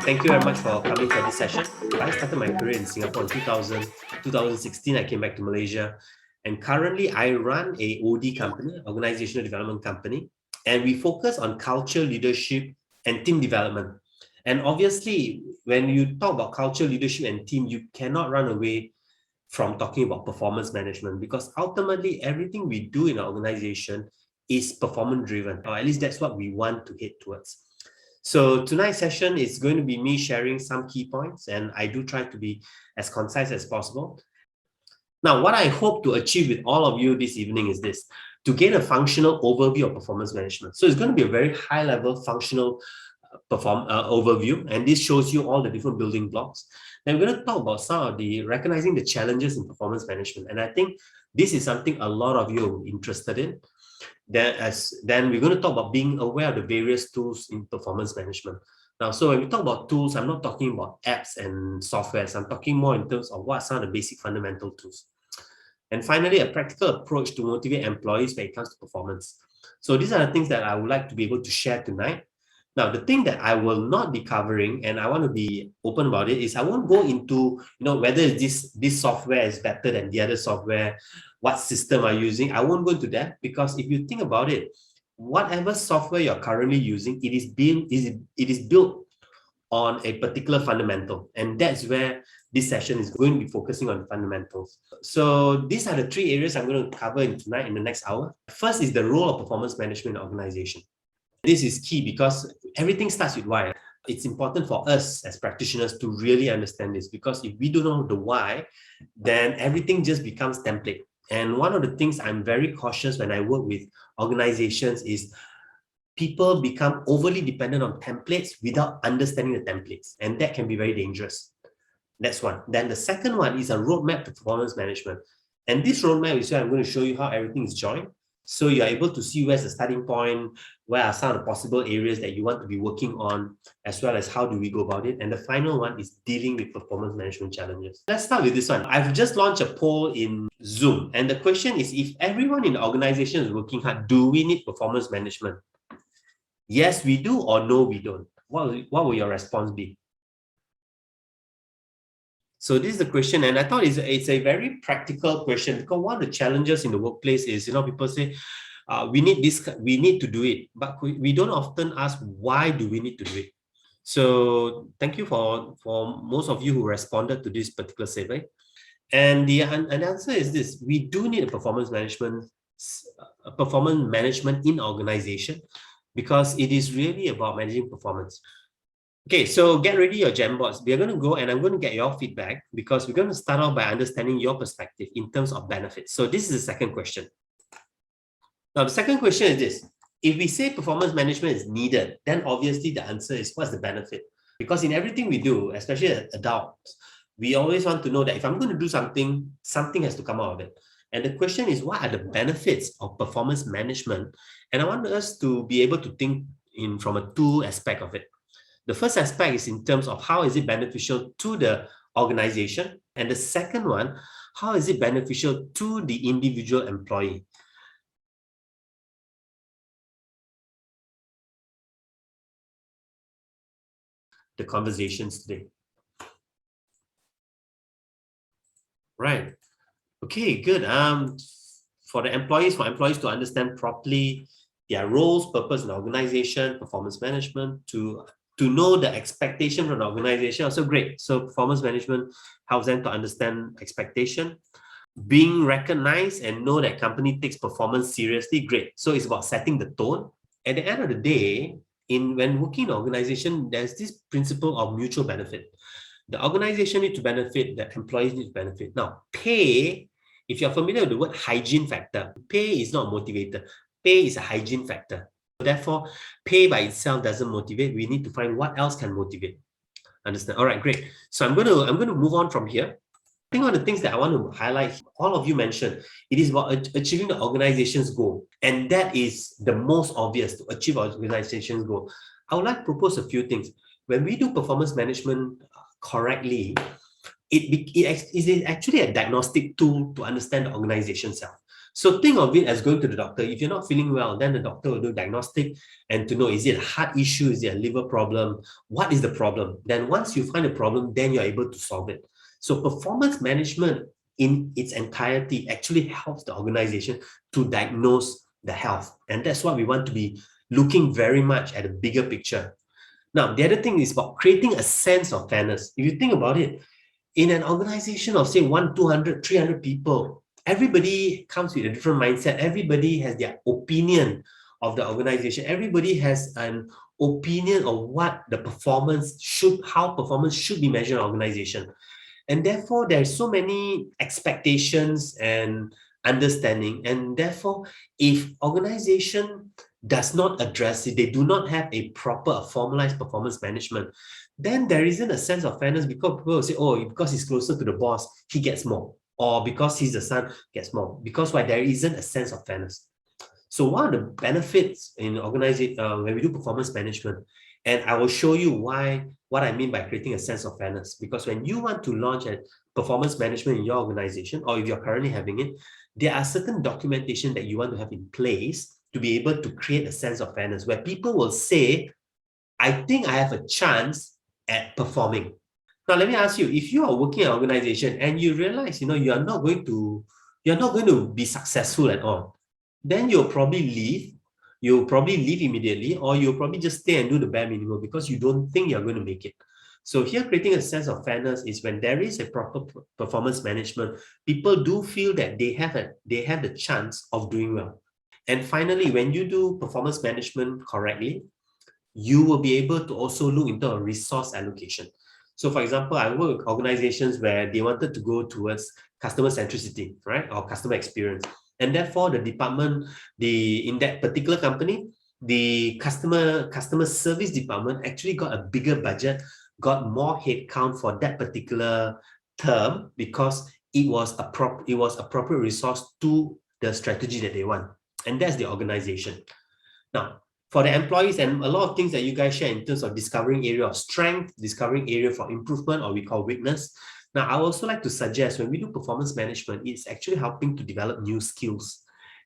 Thank you very much for coming for this session. I started my career in Singapore in 2016. I came back to Malaysia, and currently I run a OD company, organizational development company, and we focus on culture, leadership, and team development. And obviously, when you talk about culture, leadership, and team, you cannot run away from talking about performance management, because ultimately everything we do in an organization is performance driven, or at least that's what we want to head towards. So tonight's session is going to be me sharing some key points, and I do try to be as concise as possible. Now, what I hope to achieve with all of you this evening is this: to gain a functional overview of performance management. So it's going to be a very high level functional overview, and this shows you all the different building blocks. Then we're going to talk about some of the recognizing the challenges in performance management, and I think this is something a lot of you are interested in. Then we're going to talk about being aware of the various tools in performance management. Now, so when we talk about tools, I'm not talking about apps and softwares. I'm talking more in terms of what are some of the basic fundamental tools. And finally, a practical approach to motivate employees when it comes to performance. So these are the things that I would like to be able to share tonight. Now, the thing that I will not be covering, and I want to be open about it, is I won't go into, whether this software is better than the other software, what system are you using. I won't go into that, because if you think about it, whatever software you're currently using, it is built on a particular fundamental, and that's where this session is going to be focusing on fundamentals. So these are the three areas I'm going to cover tonight in the next hour. First is the role of performance management in organization. This is key because everything starts with why. It's important for us as practitioners to really understand this, because if we don't know the why, then everything just becomes template. And one of the things I'm very cautious when I work with organizations is people become overly dependent on templates without understanding the templates, and that can be very dangerous. That's one. Then the second one is a roadmap to performance management. And this roadmap is where I'm going to show you how everything is joined. So you're able to see where's the starting point, where are some of the possible areas that you want to be working on, as well as how do we go about it. And the final one is dealing with performance management challenges. Let's start with this one. I've just launched a poll in Zoom. And the question is, if everyone in the organization is working hard, do we need performance management? Yes, we do, or no, we don't. What will your response be? So this is the question, and I thought it's a very practical question, because one of the challenges in the workplace is, people say, we need to do it, but we don't often ask, why do we need to do it? So thank you for most of you who responded to this particular survey. And the answer is this: we do need a performance management in organization, because it is really about managing performance. Okay, so get ready your Jamboards. We are going to go, and I'm going to get your feedback, because we're going to start off by understanding your perspective in terms of benefits. So this is the second question. Now, the second question is this: if we say performance management is needed, then obviously the answer is, what's the benefit? Because in everything we do, especially as adults, we always want to know that if I'm going to do something, something has to come out of it. And the question is, what are the benefits of performance management? And I want us to be able to think from a two aspect of it. The first aspect is in terms of how is it beneficial to the organization, and the second one, how is it beneficial to the individual employee? The conversations today. Right. Okay, good. For employees to understand properly their roles, purpose in the organization, performance management, to know the expectation from the organization, also great. So performance management helps them to understand expectation, being recognized and know that company takes performance seriously, great. So it's about setting the tone. At the end of the day, when working in an organization, there's this principle of mutual benefit. The organization needs to benefit, the employees need to benefit. Now, pay, if you're familiar with the word hygiene factor, pay is not a motivator. Pay is a hygiene factor. Therefore, pay by itself doesn't motivate. We need to find what else can motivate. Understand? All right, great. So I'm going to move on from here. I think one of the things that I want to highlight, all of you mentioned, it is about achieving the organization's goal. And that is the most obvious, to achieve our organization's goal. I would like to propose a few things. When we do performance management correctly, it is actually a diagnostic tool to understand the organization itself. So think of it as going to the doctor. If you're not feeling well, then the doctor will do diagnostic and to know, is it a heart issue? Is it a liver problem? What is the problem? Then once you find a problem, then you're able to solve it. So performance management in its entirety actually helps the organization to diagnose the health. And that's what we want to be looking very much at a bigger picture. Now, the other thing is about creating a sense of fairness. If you think about it, in an organization of say 1, 200, 300 people, everybody comes with a different mindset. Everybody has their opinion of the organization. Everybody has an opinion of what the performance should, how performance should be measured in an organization. And therefore, there's so many expectations and understanding. And therefore, if organization does not address it, they do not have a proper formalized performance management, then there isn't a sense of fairness because people will say, oh, because he's closer to the boss, he gets more. Or because he's the son, gets more. Because why? There isn't a sense of fairness. So one of the benefits in organizing when we do performance management, and I will show you why what I mean by creating a sense of fairness. Because when you want to launch a performance management in your organization, or if you're currently having it, there are certain documentation that you want to have in place to be able to create a sense of fairness where people will say, I think I have a chance at performing. Now, let me ask you, if you are working in an organization and you realize, you're not going to be successful at all, then you'll probably leave. You'll probably leave immediately, or you'll probably just stay and do the bare minimum because you don't think you're going to make it. So here, creating a sense of fairness is when there is a proper performance management, people do feel that they have the chance of doing well. And finally, when you do performance management correctly, you will be able to also look into a resource allocation. So for example, I work with organizations where they wanted to go towards customer centricity, right? Or customer experience. And therefore the department, in that particular company, the customer service department actually got a bigger budget, got more headcount for that particular term because it was appropriate resource to the strategy that they want. And that's the organization. Now, for the employees and a lot of things that you guys share in terms of discovering area of strength, discovering area for improvement, or we call weakness. Now, I also like to suggest when we do performance management, it's actually helping to develop new skills.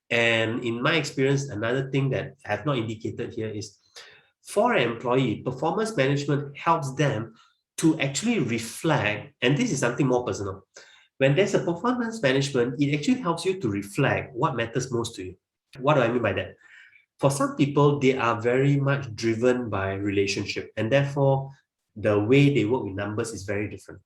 And in my experience, another thing that I have not indicated here is for an employee, performance management helps them to actually reflect, and this is something more personal. When there's a performance management, it actually helps you to reflect what matters most to you. What do I mean by that? For some people, they are very much driven by relationship, and therefore the way they work with numbers is very different.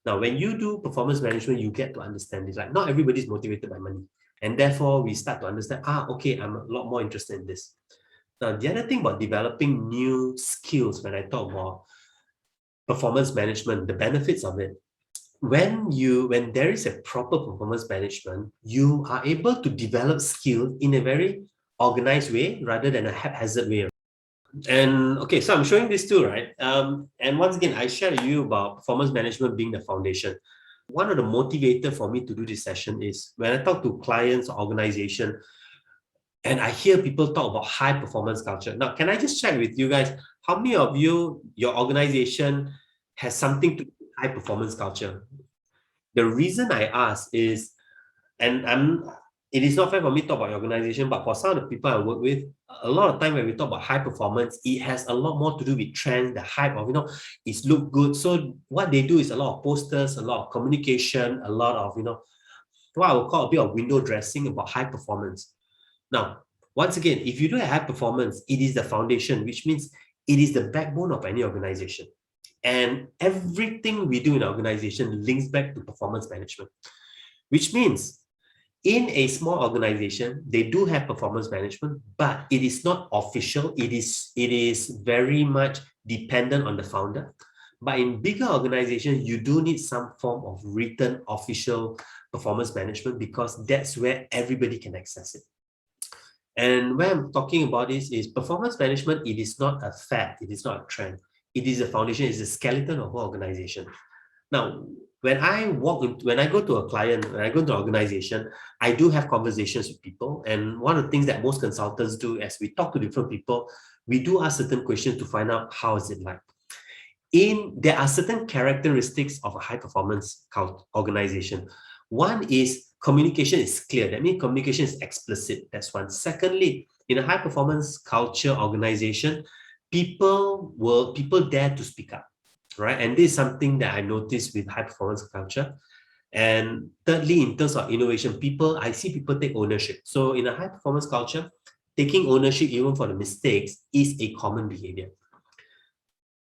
Now, when you do performance management, you get to understand this. Like, not everybody is motivated by money, and therefore we start to understand, okay, I'm a lot more interested in this. Now, the other thing about developing new skills, when I talk about performance management, the benefits of it, when there is a proper performance management, you are able to develop skill in a very organized way rather than a haphazard way. And okay, so I'm showing this too, right? And once again, I share with you about performance management being the foundation. One of the motivator for me to do this session is when I talk to clients or organization, and I hear people talk about high performance culture. Now, can I just check with you guys, how many of you, your organization has something to do with high performance culture? The reason I ask is, and it is not fair for me to talk about your organization, but for some of the people I work with, a lot of time when we talk about high performance, it has a lot more to do with trends, the hype of, it's look good. So what they do is a lot of posters, a lot of communication, a lot of, what I would call a bit of window dressing about high performance. Now, once again, if you do a high performance, it is the foundation, which means it is the backbone of any organization. And everything we do in an organization links back to performance management, which means in a small organization, they do have performance management, but it is not official. It is very much dependent on the founder. But in bigger organizations, you do need some form of written official performance management because that's where everybody can access it. And when I'm talking about this is performance management, it is not a fad, it is not a trend. It is a foundation, it's a skeleton of an organization. Now, when I go to a client, when I go to an organization, I do have conversations with people. And one of the things that most consultants do as we talk to different people, we do ask certain questions to find out how is it like. There are certain characteristics of a high performance organization. One is communication is clear. That means communication is explicit. That's one. Secondly, in a high performance culture organization, people dare to speak up, right? And this is something that I noticed with high performance culture. And thirdly, in terms of innovation, I see people take ownership. So in a high performance culture, taking ownership even for the mistakes is a common behavior.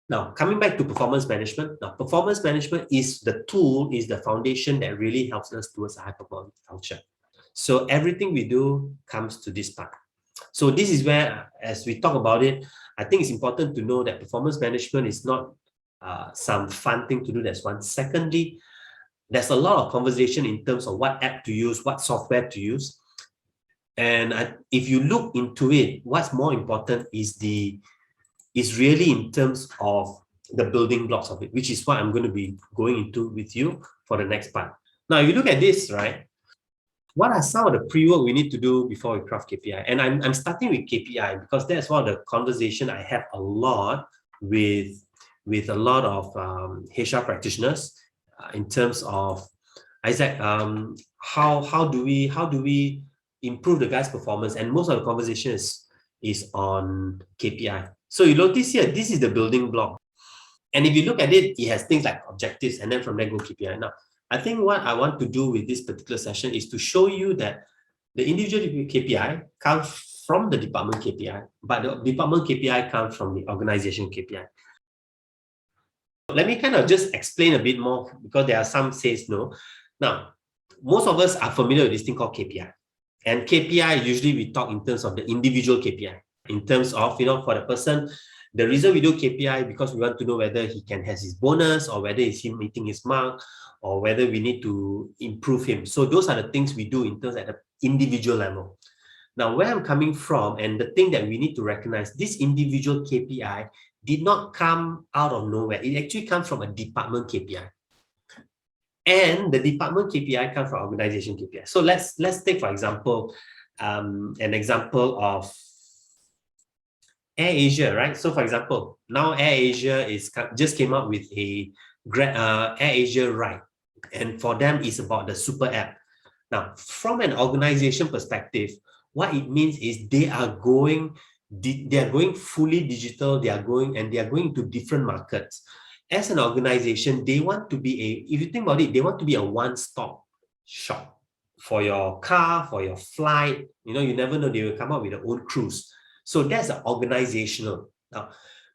Now, coming back to performance management. Now, performance management is the tool, is the foundation that really helps us towards a high performance culture. So everything we do comes to this part. So this is where, as we talk about it, I think it's important to know that performance management is not some fun thing to do. That's one. Secondly, there's a lot of conversation in terms of what app to use, what software to use. And if you look into it, what's more important is really in terms of the building blocks of it, which is what I'm going to be going into with you for the next part. Now, if you look at this, right, what are some of the pre-work we need to do before we craft KPI? And I'm starting with KPI because that's one of the conversation I have a lot with a lot of HR practitioners in terms of, Isaac, how do we improve the guy's performance? And most of the conversation is on KPI. So you notice here, this is the building block. And if you look at it, it has things like objectives, and then from there go KPI. Now, I think what I want to do with this particular session is to show you that the individual KPI comes from the department KPI, but the department KPI comes from the organization KPI. Let me kind of just explain a bit more because there are some says no. Now, most of us are familiar with this thing called KPI. And KPI, usually we talk in terms of the individual KPI. In terms of, for the person, the reason we do KPI because we want to know whether he can have his bonus or whether is he meeting his mark or whether we need to improve him. So those are the things we do in terms at the individual level. Now, where I'm coming from and the thing that we need to recognize, this individual KPI did not come out of nowhere. It actually comes from a department KPI. And the department KPI comes from organization KPI. So let's take, for example, an example of AirAsia, right? So for example, now AirAsia just came up with a AirAsia Ride. And for them, it's about the super app. Now, from an organization perspective, what it means is they are going fully digital, they are going to different markets. As an organization, they want to be if you think about it, they want to be a one-stop shop for your car, for your flight. You never know, they will come up with their own cruise. So that's an organizational. Now,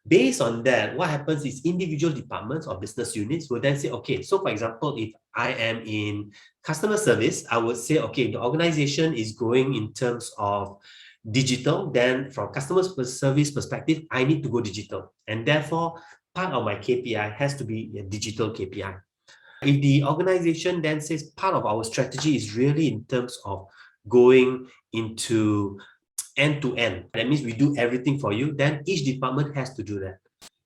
based on that, what happens is individual departments or business units will then say, okay, so for example, if I am in customer service, I would say, okay, the organization is going in terms of digital, then from customer service perspective, I need to go digital. And therefore, part of my KPI has to be a digital KPI. If the organization then says part of our strategy is really in terms of going into end-to-end, that means we do everything for you, then each department has to do that.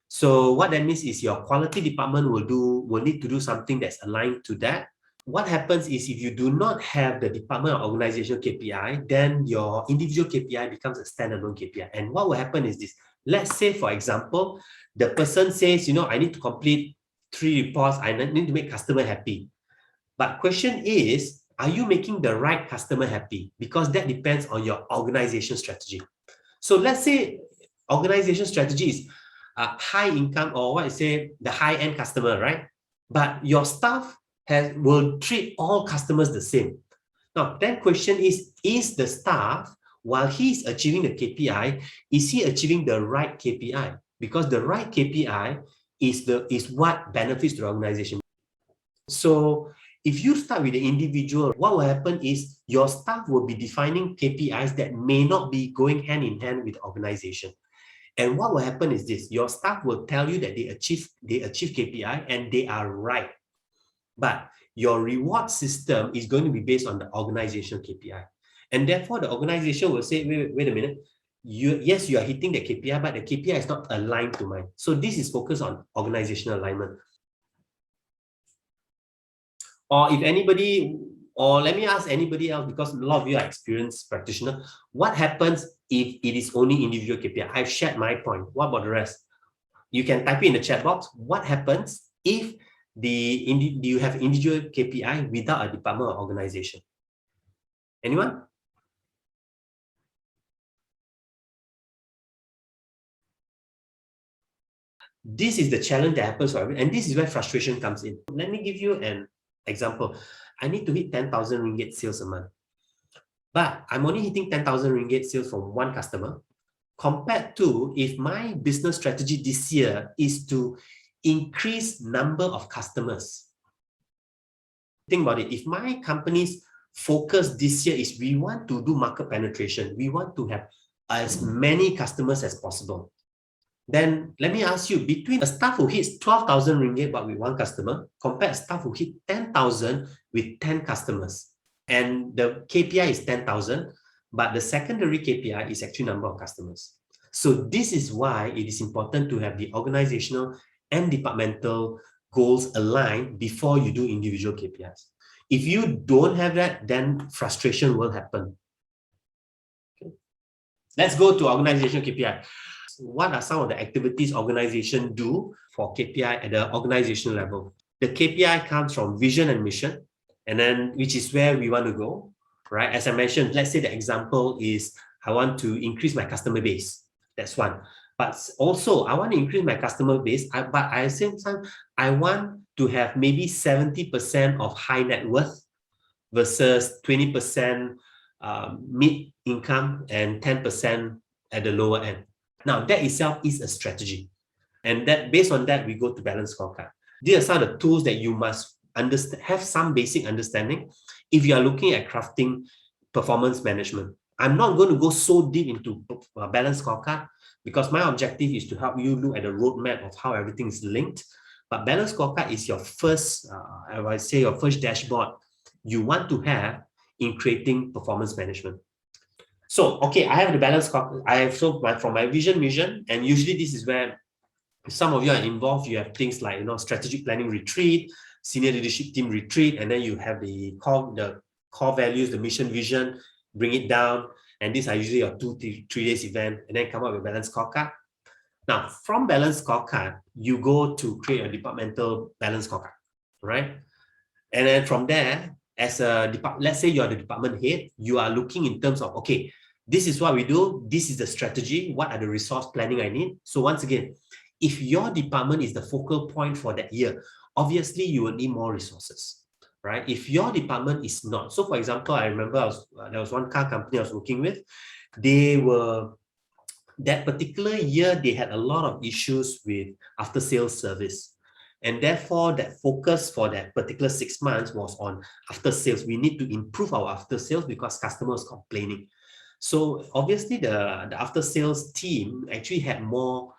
So what that means is your quality department will need to do something that's aligned to that. What happens is if you do not have the department or organization KPI, then your individual KPI becomes a standalone KPI. And what will happen is this. Let's say, for example, the person says, I need to complete 3 reports, I need to make customer happy. But question is, are you making the right customer happy? Because that depends on your organization strategy. So let's say organization strategy is high income, or what I say, the high-end customer, right? But your staff will treat all customers the same. Now, that question is the staff, while he's achieving the KPI, is he achieving the right KPI? Because the right KPI is what benefits the organization. So if you start with the individual, what will happen is your staff will be defining KPIs that may not be going hand in hand with the organization. And what will happen is this, your staff will tell you that they achieve KPI and they are right. But your reward system is going to be based on the organizational KPI. And therefore, the organization will say, wait a minute, yes, you are hitting the KPI, but the KPI is not aligned to mine. So this is focused on organizational alignment. Or if anybody, or let me ask anybody else, because a lot of you are experienced practitioners, what happens if it is only individual KPI? I've shared my point. What about the rest? You can type it in the chat box. What happens if Do you have individual KPI without a department or organization? Anyone? This is the challenge that happens for everyone, and this is where frustration comes in. Let me give you an example. I need to hit 10,000 ringgit sales a month, but I'm only hitting 10,000 ringgit sales from one customer, compared to if my business strategy this year is to increase number of customers. Think about it. If my company's focus this year is we want to do market penetration, we want to have as many customers as possible, then let me ask you, between a staff who hits 12,000 ringgit but with one customer, compared to staff who hit 10,000 with 10 customers, and the KPI is 10,000, but the secondary KPI is actually number of customers. So this is why it is important to have the organizational and departmental goals aligned before you do individual KPIs. If you don't have that, then frustration will happen. Okay. Let's go to organizational KPI. What are some of the activities organizations do for KPI at the organizational level? The KPI comes from vision and mission, and then which is where we want to go, right? As I mentioned, let's say the example is I want to increase my customer base. That's one. But also, I want to increase my customer base, but at the same time, I want to have maybe 70% of high net worth versus 20% mid-income and 10% at the lower end. Now, that itself is a strategy. And that based on that, we go to balance scorecard. These are some of the tools that you must understand, have some basic understanding if you are looking at crafting performance management. I'm not going to go so deep into balance scorecard because my objective is to help you look at the roadmap of how everything is linked. But balance scorecard is your first, I would say, your first dashboard you want to have in creating performance management. So, okay, I have the balance scorecard. I have from my vision, and usually this is where some of you are involved. You have things like strategic planning retreat, senior leadership team retreat, and then you have the core values, the mission, vision, bring it down, and these are usually your 2-3 days event, and then come up with balance scorecard. Now, from balance scorecard, you go to create a departmental balance scorecard, right? And then from there, as a let's say you are the department head, you are looking in terms of, okay, this is what we do, this is the strategy, what are the resource planning I need? So once again, if your department is the focal point for that year, obviously you will need more resources, right? If your department is not. So for example, I remember there was one car company I was working with. That particular year, they had a lot of issues with after-sales service. And therefore, that focus for that particular 6 months was on after-sales. We need to improve our after-sales because customers complaining. So obviously, the after-sales team actually had more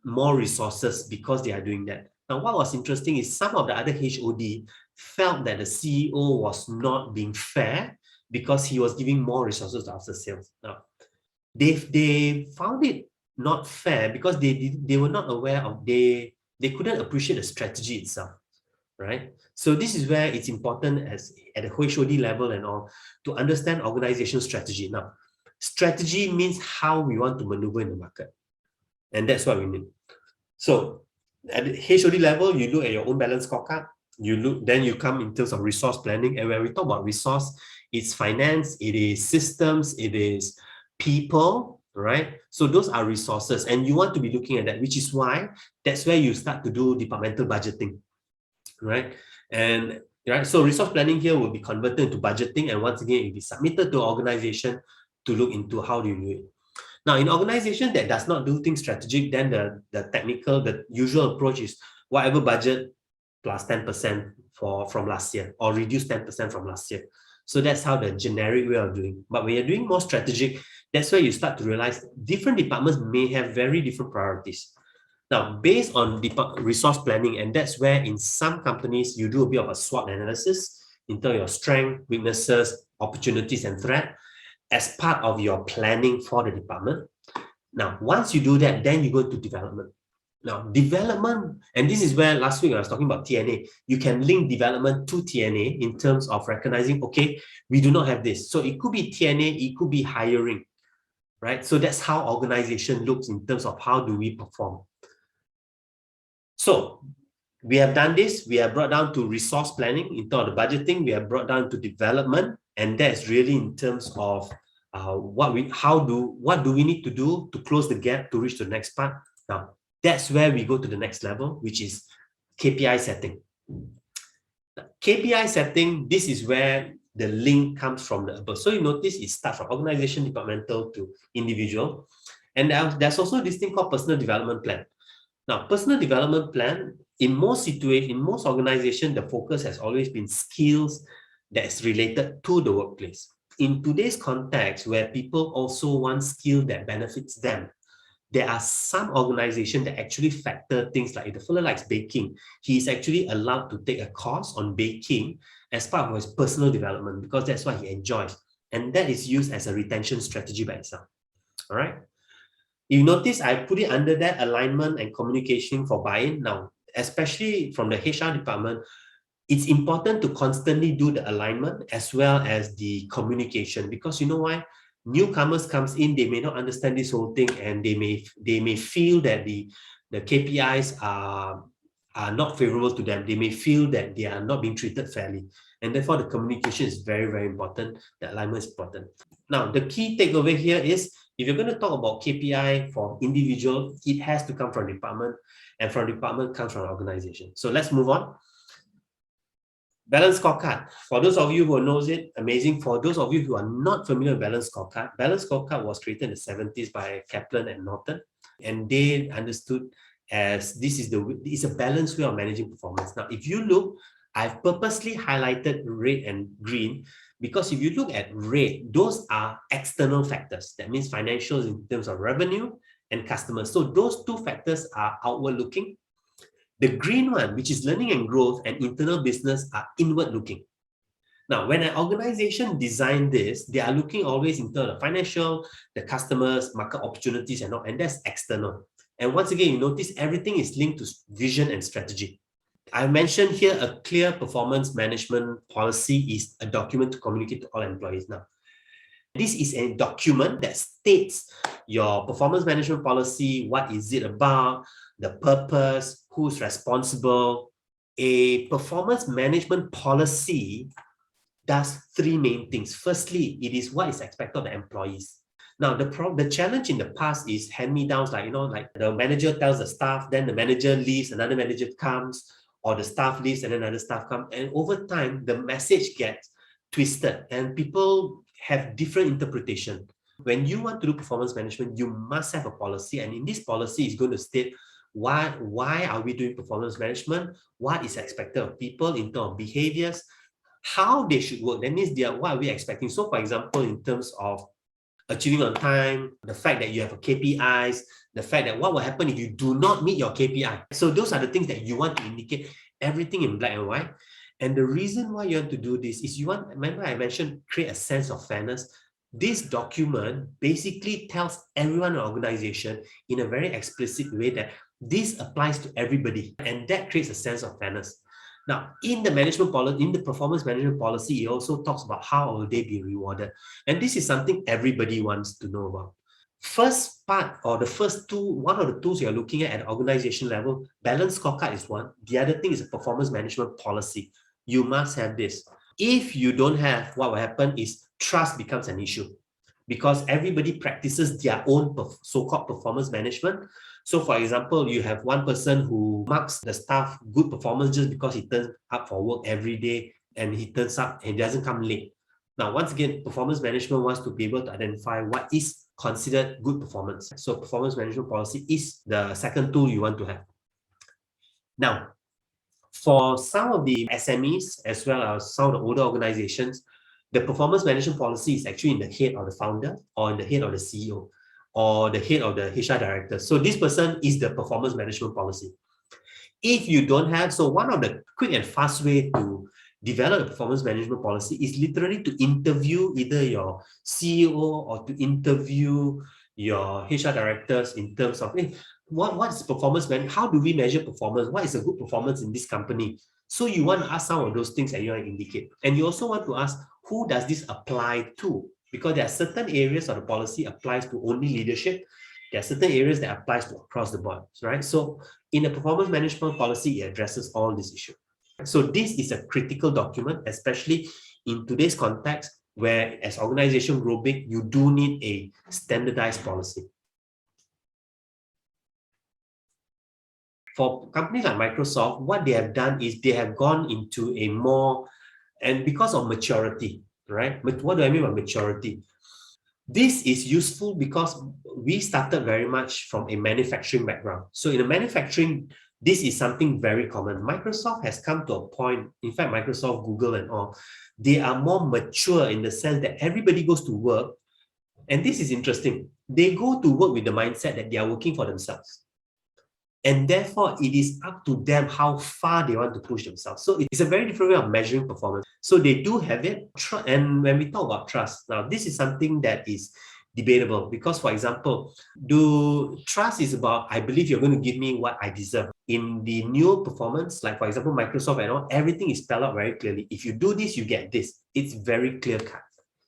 resources because they are doing that. Now, what was interesting is some of the other HOD felt that the CEO was not being fair because he was giving more resources to after-sales. Now, they found it not fair because they were not aware of, they couldn't appreciate the strategy itself, right? So this is where it's important as at the HOD level and all to understand organizational strategy. Now, strategy means how we want to maneuver in the market, and that's what we need. So at the HOD level, you look at your own balance scorecard. Then you come in terms of resource planning, and when we talk about resource, it's finance, it is systems, it is people, right? So those are resources, and you want to be looking at that, which is why that's where you start to do departmental budgeting, right? And right, so resource planning here will be converted into budgeting, and once again, it will be submitted to an organization to look into how do you do it. Now, in organization that does not do things strategic, then the usual approach is whatever budget plus 10% from last year, or reduce 10% from last year. So that's how the generic way of doing. But when you're doing more strategic, that's where you start to realize different departments may have very different priorities. Now, based on resource planning, and that's where in some companies you do a bit of a SWOT analysis in terms of your strengths, weaknesses, opportunities, and threat as part of your planning for the department. Now, once you do that, then you go to development. Now, development, and this is where last week I was talking about TNA, you can link development to TNA in terms of recognizing, okay, we do not have this. So it could be TNA, it could be hiring, right? So that's how organization looks in terms of how do we perform. So We have done this. We have brought down to resource planning in terms of the budgeting. We have brought down to development, and that's really in terms of what do we need to do to close the gap to reach the next part. Now, that's where we go to the next level, which is KPI setting. KPI setting, this is where the link comes from the above. So you notice it starts from organization, departmental to individual. And there's also this thing called personal development plan. Now, personal development plan, in most situations, in most organizations, the focus has always been skills that's related to the workplace. In today's context, where people also want skill that benefits them, there are some organizations that actually factor things like if the fellow likes baking, he is actually allowed to take a course on baking as part of his personal development because that's what he enjoys. And that is used as a retention strategy by itself. All right. You notice I put it under that alignment and communication for buy-in. Now, especially from the HR department, it's important to constantly do the alignment as well as the communication, because you know why? Newcomers comes in, they may not understand this whole thing, and they may feel that the KPIs are not favorable to them. They may feel that they are not being treated fairly, and therefore the communication is very, very important. The alignment is important. Now, the key takeaway here is if you're going to talk about KPI for individual, it has to come from department, and from department comes from organization. So let's move on. Balance scorecard. For those of you who knows it, amazing. For those of you who are not familiar with balance scorecard was created in the 70s by Kaplan and Norton, and they understood as this is it's a balanced way of managing performance. Now, if you look, I've purposely highlighted red and green because if you look at red, those are external factors. That means financials in terms of revenue and customers. So those two factors are outward looking. The green one, which is learning and growth and internal business, are inward looking. Now, when an organization design this, they are looking always in terms of financial, the customers, market opportunities, and all, and that's external. And once again, you notice everything is linked to vision and strategy. I mentioned here a clear performance management policy is a document to communicate to all employees. Now, this is a document that states your performance management policy, what is it about, the purpose, who's responsible. A performance management policy does three main things. Firstly, it is what is expected of the employees. Now, the challenge in the past is hand-me-downs, like the manager tells the staff, then the manager leaves, another manager comes, or the staff leaves and then another staff comes. And over time, the message gets twisted and people have different interpretation. When you want to do performance management, you must have a policy. And in this policy, it's going to state why are we doing performance management? What is expected of people in terms of behaviors? How they should work. That means what are we expecting? So for example, in terms of achieving on time, the fact that you have a KPIs, the fact that what will happen if you do not meet your KPI. So those are the things that you want to indicate, everything in black and white. And the reason why you want to do this is remember I mentioned, create a sense of fairness. This document basically tells everyone in the organization in a very explicit way that this applies to everybody, and that creates a sense of fairness. Now, in the management policy, in the performance management policy, it also talks about how will they be rewarded. And this is something everybody wants to know about. First part, or the first tool, one of the tools you're looking at organization level, balance scorecard is one. The other thing is a performance management policy. You must have this. If you don't have, what will happen is trust becomes an issue because everybody practices their own so-called performance management. So for example, you have one person who marks the staff good performance just because he turns up for work every day and he turns up and doesn't come late. Now, once again, performance management wants to be able to identify what is considered good performance. So performance management policy is the second tool you want to have. Now, for some of the SMEs, as well as some of the older organizations, the performance management policy is actually in the head of the founder or in the head of the CEO or the head of the HR director. So this person is the performance management policy. If you don't have, so one of the quick and fast way to develop a performance management policy is literally to interview either your CEO or to interview your HR directors in terms of, hey, what is performance management? How do we measure performance? What is a good performance in this company? So you want to ask some of those things that you want to indicate. And you also want to ask, who does this apply to? Because there are certain areas of the policy applies to only leadership. There are certain areas that applies to across the board, right? So in the performance management policy, it addresses all these issues. So this is a critical document, especially in today's context, where as organization grow big, you do need a standardized policy. For companies like Microsoft, what they have done is they have gone into a more, and because of maturity, right? But what do I mean by maturity? This is useful because we started very much from a manufacturing background. So in the manufacturing, this is something very common. Microsoft has come to a point, in fact, Microsoft, Google and all, they are more mature in the sense that everybody goes to work. And this is interesting. They go to work with the mindset that they are working for themselves. And therefore, it is up to them how far they want to push themselves. So it's a very different way of measuring performance. So they do have it. And when we talk about trust, now this is something that is debatable because, for example, trust is about, I believe you're going to give me what I deserve. In the new performance, like for example, Microsoft and all, everything is spelled out very clearly. If you do this, you get this. It's very clear cut.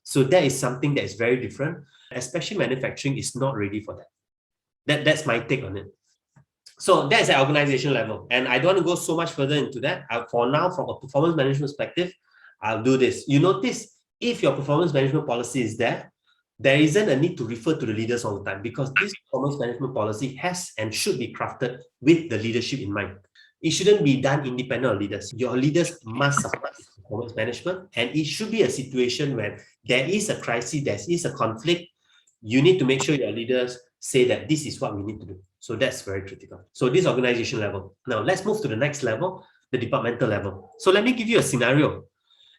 So that is something that is very different, especially manufacturing is not ready for that. That's my take on it. So that's at organization level. And I don't want to go so much further into that. For now, from a performance management perspective, I'll do this. You notice if your performance management policy is there isn't a need to refer to the leaders all the time because this performance management policy has and should be crafted with the leadership in mind. It shouldn't be done independent of leaders. Your leaders must support performance management, and it should be a situation where there is a crisis, there is a conflict. You need to make sure your leaders say that this is what we need to do. So that's very critical. So this organization level. Now let's move to the next level, the departmental level. So let me give you a scenario.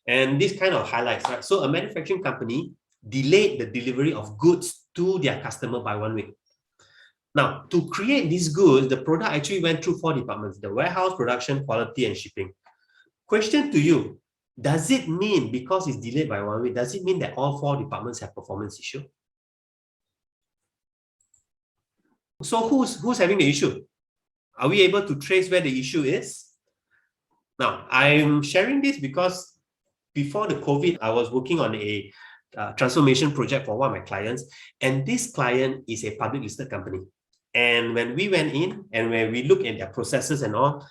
And this kind of highlights, right? So a manufacturing company delayed the delivery of goods to their customer by 1 week. Now, to create these goods, the product actually went through 4 departments: the warehouse, production, quality, and shipping. Question to you, does it mean because it's delayed by 1 week, does it mean that all 4 departments have performance issue? So who's having the issue? Are we able to trace where the issue is? Now, I'm sharing this because before the COVID, I was working on a transformation project for one of my clients, and this client is a public listed company. And when we went in and when we look at their processes and all,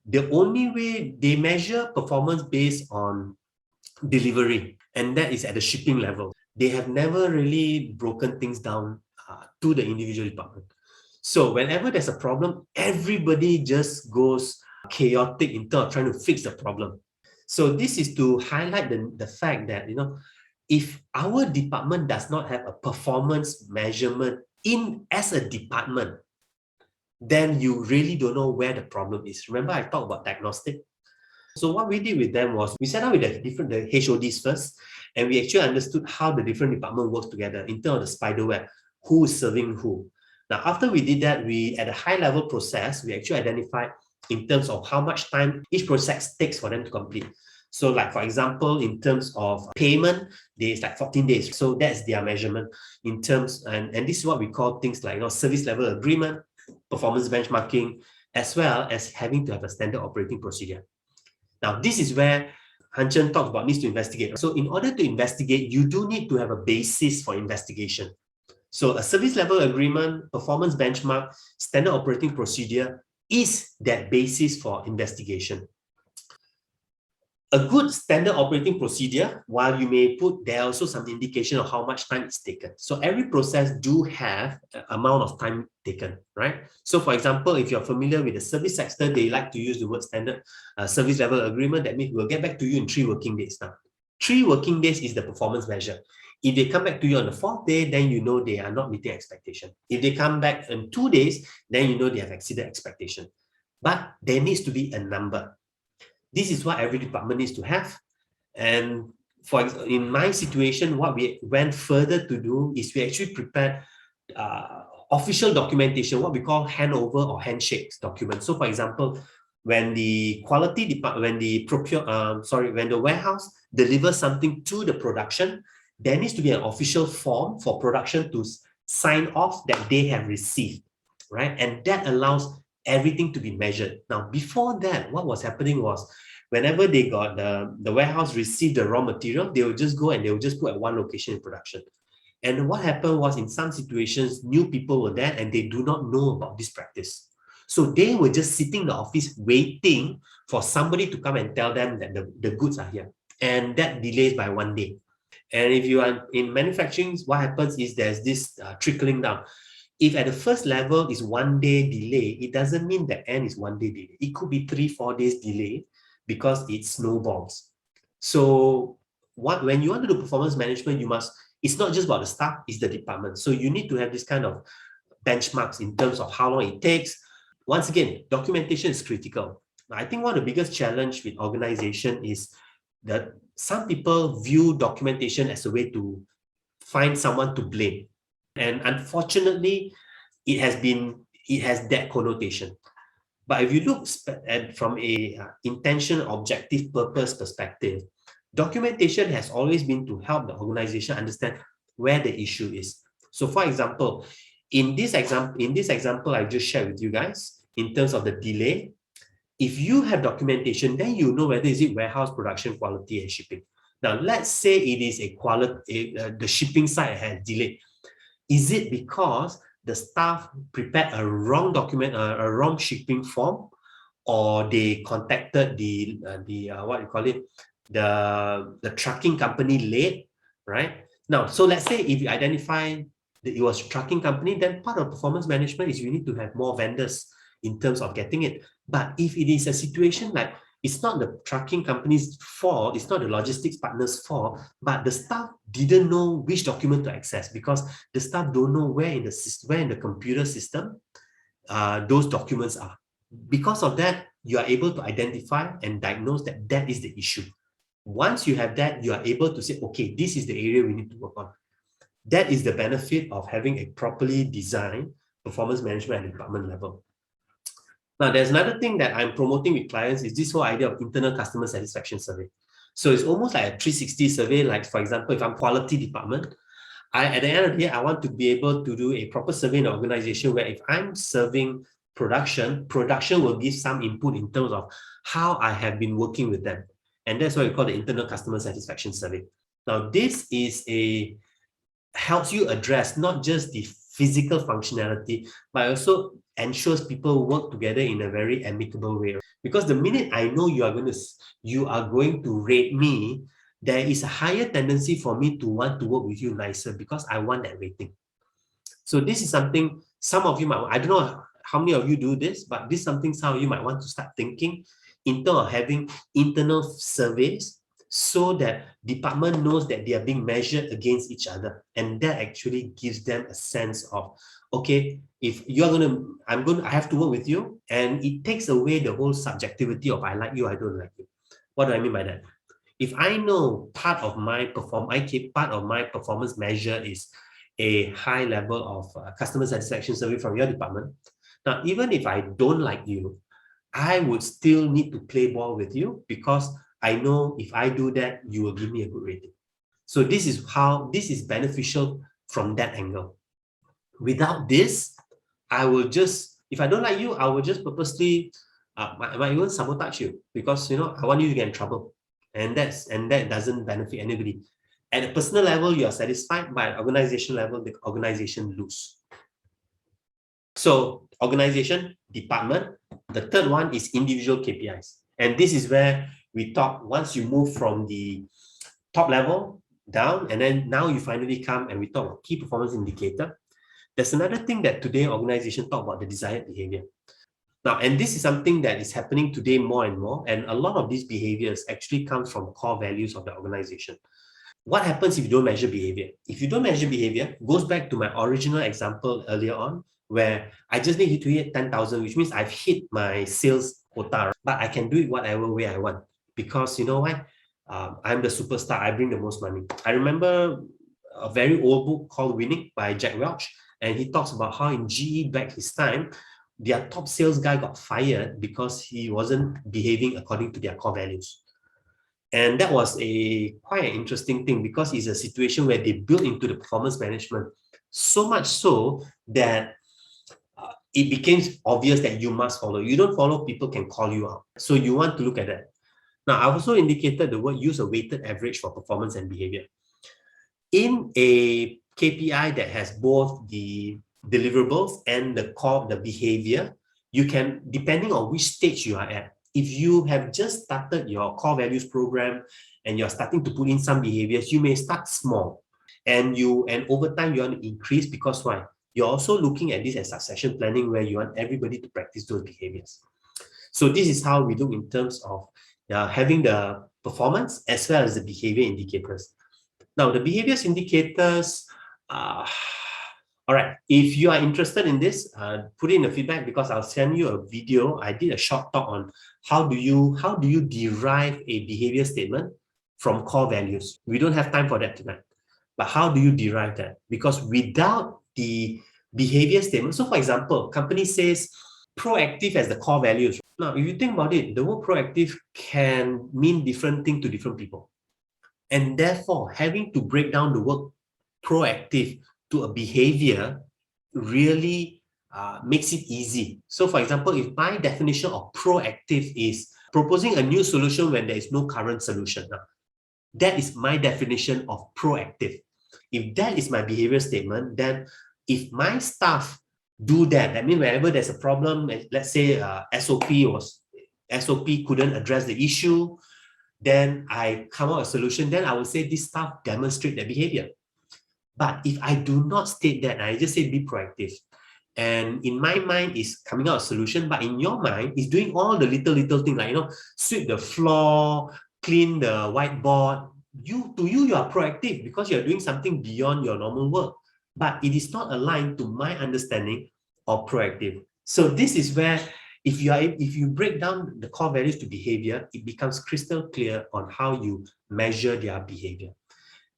the only way they measure performance based on delivery, and that is at the shipping level. They have never really broken things down to the individual department. So whenever there's a problem, everybody just goes chaotic in terms of trying to fix the problem. So this is to highlight the fact that, if our department does not have a performance measurement as a department, then you really don't know where the problem is. Remember, I talked about diagnostic. So what we did with them was we set up with the HODs first, and we actually understood how the different departments work together in terms of the spider web, who is serving who. Now, after we did that, at a high-level process, we actually identified in terms of how much time each process takes for them to complete. So like, for example, in terms of payment, it's like 14 days. So that's their measurement in terms, and this is what we call things like service level agreement, performance benchmarking, as well as having to have a standard operating procedure. Now, this is where Han Chen talks about needs to investigate. So in order to investigate, you do need to have a basis for investigation. So a service level agreement, performance benchmark, standard operating procedure is that basis for investigation. A good standard operating procedure, while you may put there also some indication of how much time it's taken. So every process do have an amount of time taken, right? So for example, if you're familiar with the service sector, they like to use the word standard service level agreement. That means we'll get back to you in 3 working days now. 3 working days is the performance measure. If they come back to you on the 4th day, then you know they are not meeting expectation. If they come back in 2 days, then you know they have exceeded expectation. But there needs to be a number. This is what every department needs to have. And in my situation, what we went further to do is we actually prepared official documentation, what we call handover or handshakes documents. So for example, when the quality department, when the warehouse delivers something to the production, there needs to be an official form for production to sign off that they have received, right? And that allows everything to be measured. Now, before that, what was happening was whenever they got the warehouse received the raw material, they will just go and they will just put at one location in production. And what happened was, in some situations, new people were there and they do not know about this practice. So they were just sitting in the office waiting for somebody to come and tell them that the goods are here. And that delays by 1 day. And if you are in manufacturing, what happens is there's this trickling down. If at the first level is 1 day delay, it doesn't mean the end is 1 day delay. It could be 3-4 days delay because it snowballs. So when you want to do performance management, it's not just about the staff, it's the department. So you need to have this kind of benchmarks in terms of how long it takes. Once again, documentation is critical. I think one of the biggest challenge with organization is that some people view documentation as a way to find someone to blame. And unfortunately, it has that connotation. But if you look at from a intention, objective, purpose perspective, documentation has always been to help the organization understand where the issue is. So for example, in this example I just shared with you guys, in terms of the delay, if you have documentation, then you know whether is it warehouse, production, quality, and shipping. Now, let's say it is a quality, the shipping side has delayed. Is it because the staff prepared a wrong document, a wrong shipping form, or they contacted the what you call it, the trucking company late, right? Now, so let's say if you identify that it was trucking company, then part of performance management is you need to have more vendors in terms of getting it. But if it is a situation like it's not the trucking company's fault, it's not the logistics partner's fault, but the staff didn't know which document to access because the staff don't know where in the computer system those documents are. Because of that, you are able to identify and diagnose that that is the issue. Once you have that, you are able to say, okay, this is the area we need to work on. That is the benefit of having a properly designed performance management at department level. Now, there's another thing that I'm promoting with clients is this whole idea of internal customer satisfaction survey. So it's almost like a 360 survey. Like, for example, if I'm quality department, at the end of the day, I want to be able to do a proper survey in the organization where if I'm serving production will give some input in terms of how I have been working with them. And that's what we call the internal customer satisfaction survey. Now, this helps you address not just the physical functionality, but also ensures people work together in a very amicable way. Because the minute I know you are going to rate me, there is a higher tendency for me to want to work with you nicer because I want that rating. So this is something some of you might, I don't know how many of you do this, but this is something some of you might want to start thinking in terms of having internal surveys so that department knows that they are being measured against each other. And that actually gives them a sense of, okay, if you're I have to work with you, and it takes away the whole subjectivity of I like you, I don't like you. What do I mean by that? If I know part of my performance measure is a high level of customer satisfaction survey from your department, now even if I don't like you, I would still need to play ball with you because I know if I do that, you will give me a good rating. So this is beneficial from that angle. Without this, I will just, if I don't like you, I will just purposely, I might even sabotage you because, I want you to get in trouble. And that doesn't benefit anybody. At a personal level, you are satisfied, but at organization level, the organization lose. So organization, department. The third one is individual KPIs. And this is where we talk, once you move from the top level down, and then now you finally come and we talk about key performance indicator. There's another thing that today organization talk about, the desired behavior. Now, and this is something that is happening today more and more, and a lot of these behaviors actually come from core values of the organization. What happens if you don't measure behavior? If you don't measure behavior, goes back to my original example earlier on, where I just need to hit 10,000, which means I've hit my sales quota, but I can do it whatever way I want. Because you know what? I'm the superstar, I bring the most money. I remember a very old book called Winning by Jack Welch, and he talks about how in GE back his time, their top sales guy got fired because he wasn't behaving according to their core values. And that was quite an interesting thing because it's a situation where they built into the performance management so much so that it became obvious that you must follow. You don't follow, people can call you out. So you want to look at that. Now, I've also indicated the word use a weighted average for performance and behavior. In a KPI that has both the deliverables and the behavior, you can, depending on which stage you are at, if you have just started your core values program and you're starting to put in some behaviors, you may start small and over time you want to increase, because why? You're also looking at this as succession planning, where you want everybody to practice those behaviors. So this is how we look in terms of having the performance as well as the behavior indicators. Now, the behaviors indicators, all right, if you are interested in this, put in a feedback, because I'll send you a video. I did a short talk on how do you derive a behavior statement from core values. We don't have time for that tonight. But how do you derive that? Because without the behavior statement, so for example, company says proactive as the core values. Now, if you think about it, the word proactive can mean different things to different people. And therefore, having to break down the word proactive to a behavior really makes it easy. So for example, if my definition of proactive is proposing a new solution when there is no current solution, that is my definition of proactive. If that is my behavior statement, then if my staff do that, I mean, whenever there's a problem, let's say SOP couldn't address the issue, then I come out a solution, then I will say this staff demonstrate their behavior. But if I do not state that, I just say be proactive. And in my mind is coming out a solution, but in your mind is doing all the little things, like, sweep the floor, clean the whiteboard. To you, you are proactive because you're doing something beyond your normal work. But it is not aligned to my understanding of proactive. So this is where, if you break down the core values to behavior, it becomes crystal clear on how you measure their behavior.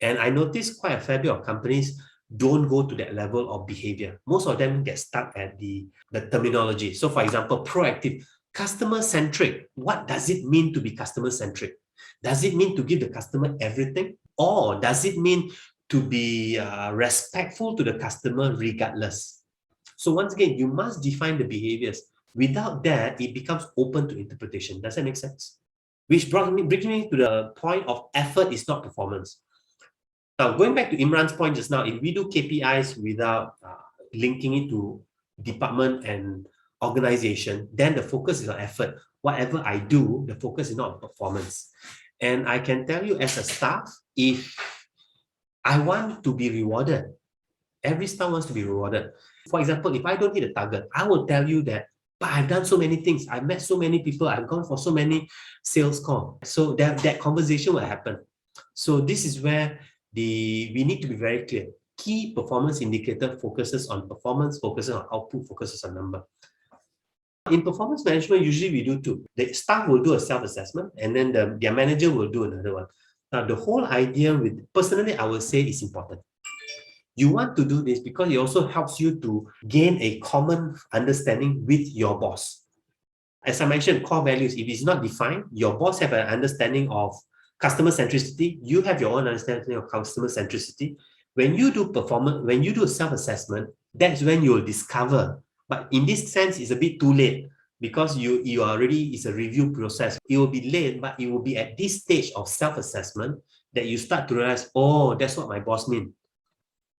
And I noticed quite a fair bit of companies don't go to that level of behavior. Most of them get stuck at the terminology. So for example, proactive, customer-centric. What does it mean to be customer-centric? Does it mean to give the customer everything? Or does it mean to be respectful to the customer regardless? So once again, you must define the behaviors. Without that, it becomes open to interpretation. Does that make sense? Which brings me to the point of effort is not performance. Now, going back to Imran's point just now, if we do KPIs without linking it to department and organization, then the focus is on effort. Whatever I do, the focus is not on performance. And I can tell you as a staff, if I want to be rewarded, every staff wants to be rewarded. For example, if I don't hit a target, I will tell you that, but I've done so many things. I've met so many people. I've gone for so many sales calls. So that conversation will happen. So this is where we need to be very clear. Key performance indicator focuses on performance, focuses on output, focuses on number. In performance management, usually we do two. The staff will do a self-assessment, and then their manager will do another one. Now, the whole idea personally, I would say is important. You want to do this because it also helps you to gain a common understanding with your boss. As I mentioned, core values, if it's not defined, your boss have an understanding of customer centricity, you have your own understanding of customer centricity. When you do performance, when you do self-assessment, that's when you will discover. But in this sense, it's a bit too late because you already, it's a review process. It will be late, but it will be at this stage of self-assessment that you start to realize, oh, that's what my boss means.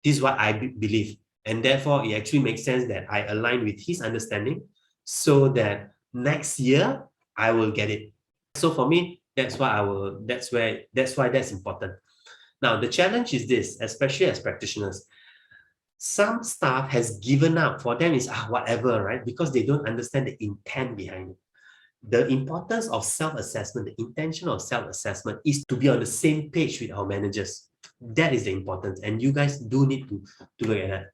This is what I believe. And therefore, it actually makes sense that I align with his understanding so that next year, I will get it. So for me, that's why that's important. Now, the challenge is this, especially as practitioners. Some staff has given up. For them, it's whatever, right? Because they don't understand the intent behind it. The importance of self-assessment, the intention of self-assessment is to be on the same page with our managers. That is the importance. And you guys do need to look at that.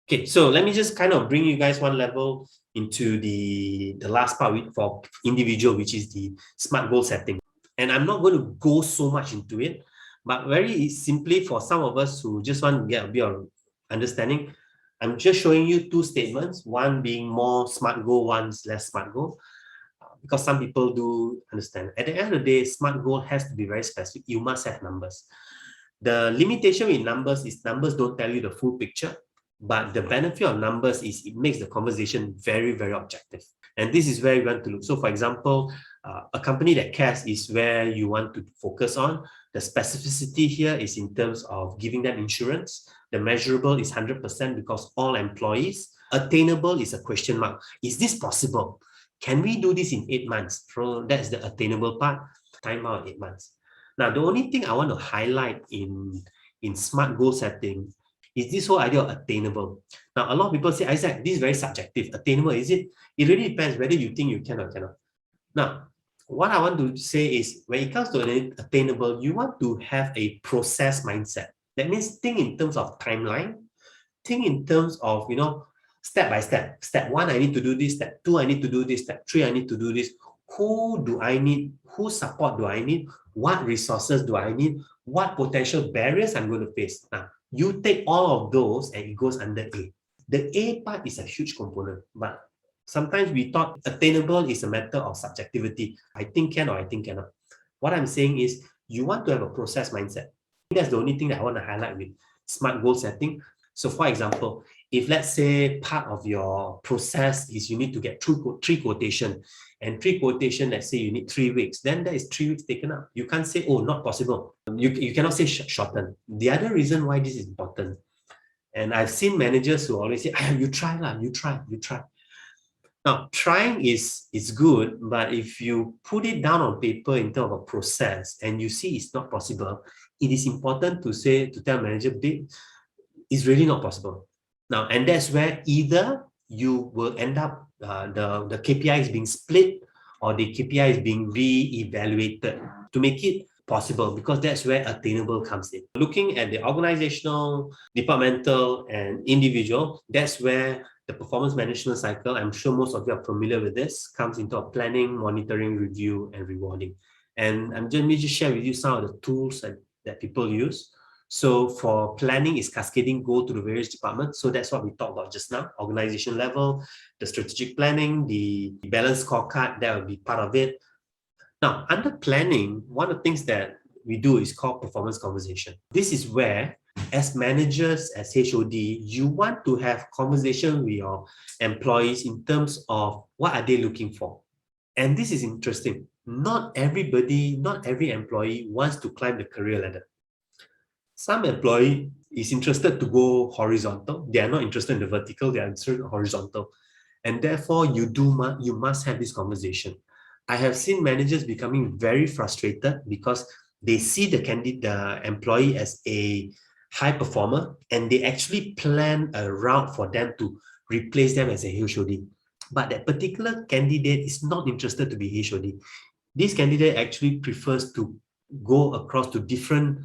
Okay, so let me just kind of bring you guys one level into the last part for individual, which is the SMART goal setting. And I'm not going to go so much into it, but very simply for some of us who just want to get a bit of understanding, I'm just showing you two statements, one being more SMART goal, one's less SMART goal, because some people do understand. At the end of the day, SMART goal has to be very specific. You must have numbers. The limitation with numbers is numbers don't tell you the full picture, but the benefit of numbers is it makes the conversation very, very objective. And this is where you want to look. So for example, A company that cares is where you want to focus on. The specificity here is in terms of giving them insurance. The measurable is 100% because all employees. Attainable is a question mark. Is this possible? Can we do this in 8 months? So that's the attainable part. Time out 8 months. Now, the only thing I want to highlight in SMART goal setting is this whole idea of attainable. Now, a lot of people say, Isaac, this is very subjective. Attainable, is it? It really depends whether you think you can or cannot. Now, what I want to say is when it comes to attainable, you want to have a process mindset. That means think in terms of timeline, think in terms of, step by step. Step 1, I need to do this. Step 2, I need to do this. Step 3, I need to do this. Who do I need? Whose support do I need? What resources do I need? What potential barriers I'm going to face? Now, you take all of those and it goes under A. The A part is a huge component, but sometimes we thought attainable is a matter of subjectivity. I think can or I think cannot. What I'm saying is you want to have a process mindset. That's the only thing that I want to highlight with SMART goal setting. So for example, if let's say part of your process is you need to get 3 quotation, and 3 quotation, let's say you need 3 weeks, then there is 3 weeks taken up. You can't say, oh, not possible. You cannot say shorten. The other reason why this is important, and I've seen managers who always say, you try. Now, trying is good, but if you put it down on paper in terms of a process and you see it's not possible, it is important to tell manager, it's really not possible. Now, and that's where either you will end up the KPI is being split or the KPI is being re-evaluated to make it possible, because that's where attainable comes in. Looking at the organizational, departmental, and individual, that's where the performance management cycle, I'm sure most of you are familiar with this, comes into a planning, monitoring, review, and rewarding. And I'm going to just share with you some of the tools that people use. So for planning is cascading goal to the various departments. So that's what we talked about just now, organization level, the strategic planning, the balance scorecard, that will be part of it. Now, under planning, one of the things that we do is called performance conversation. This is where, as managers, as HOD, you want to have conversation with your employees in terms of what are they looking for. And this is interesting. Not every employee wants to climb the career ladder. Some employee is interested to go horizontal. They are not interested in the vertical, they are interested in horizontal. And therefore, you must have this conversation. I have seen managers becoming very frustrated because they see the employee as a high performer and they actually plan a route for them to replace them as a HOD. But that particular candidate is not interested to be HOD. This candidate actually prefers to go across to different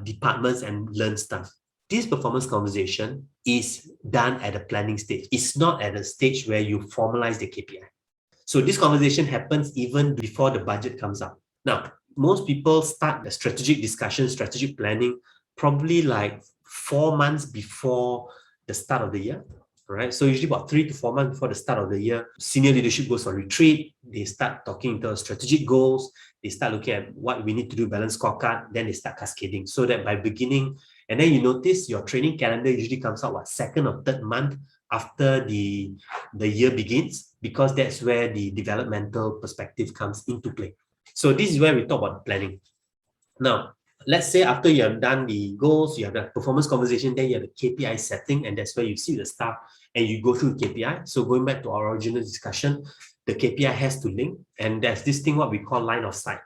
departments and learn stuff. This performance conversation is done at a planning stage. It's not at a stage where you formalize the KPI. So this conversation happens even before the budget comes up. Now, most people start the strategic discussion, strategic planning, probably like 4 months before the start of the year. Right? So usually about 3 to 4 months before the start of the year, senior leadership goes on retreat. They start talking into strategic goals. They start looking at what we need to do, balance scorecard. Then they start cascading so that by beginning, and then you notice your training calendar usually comes out second or third month after the year begins, because that's where the developmental perspective comes into play. So this is where we talk about planning. Now, let's say after you have done the goals, you have the performance conversation, then you have the KPI setting, and that's where you see the staff and you go through KPI. So going back to our original discussion, the KPI has to link, and there's this thing what we call line of sight.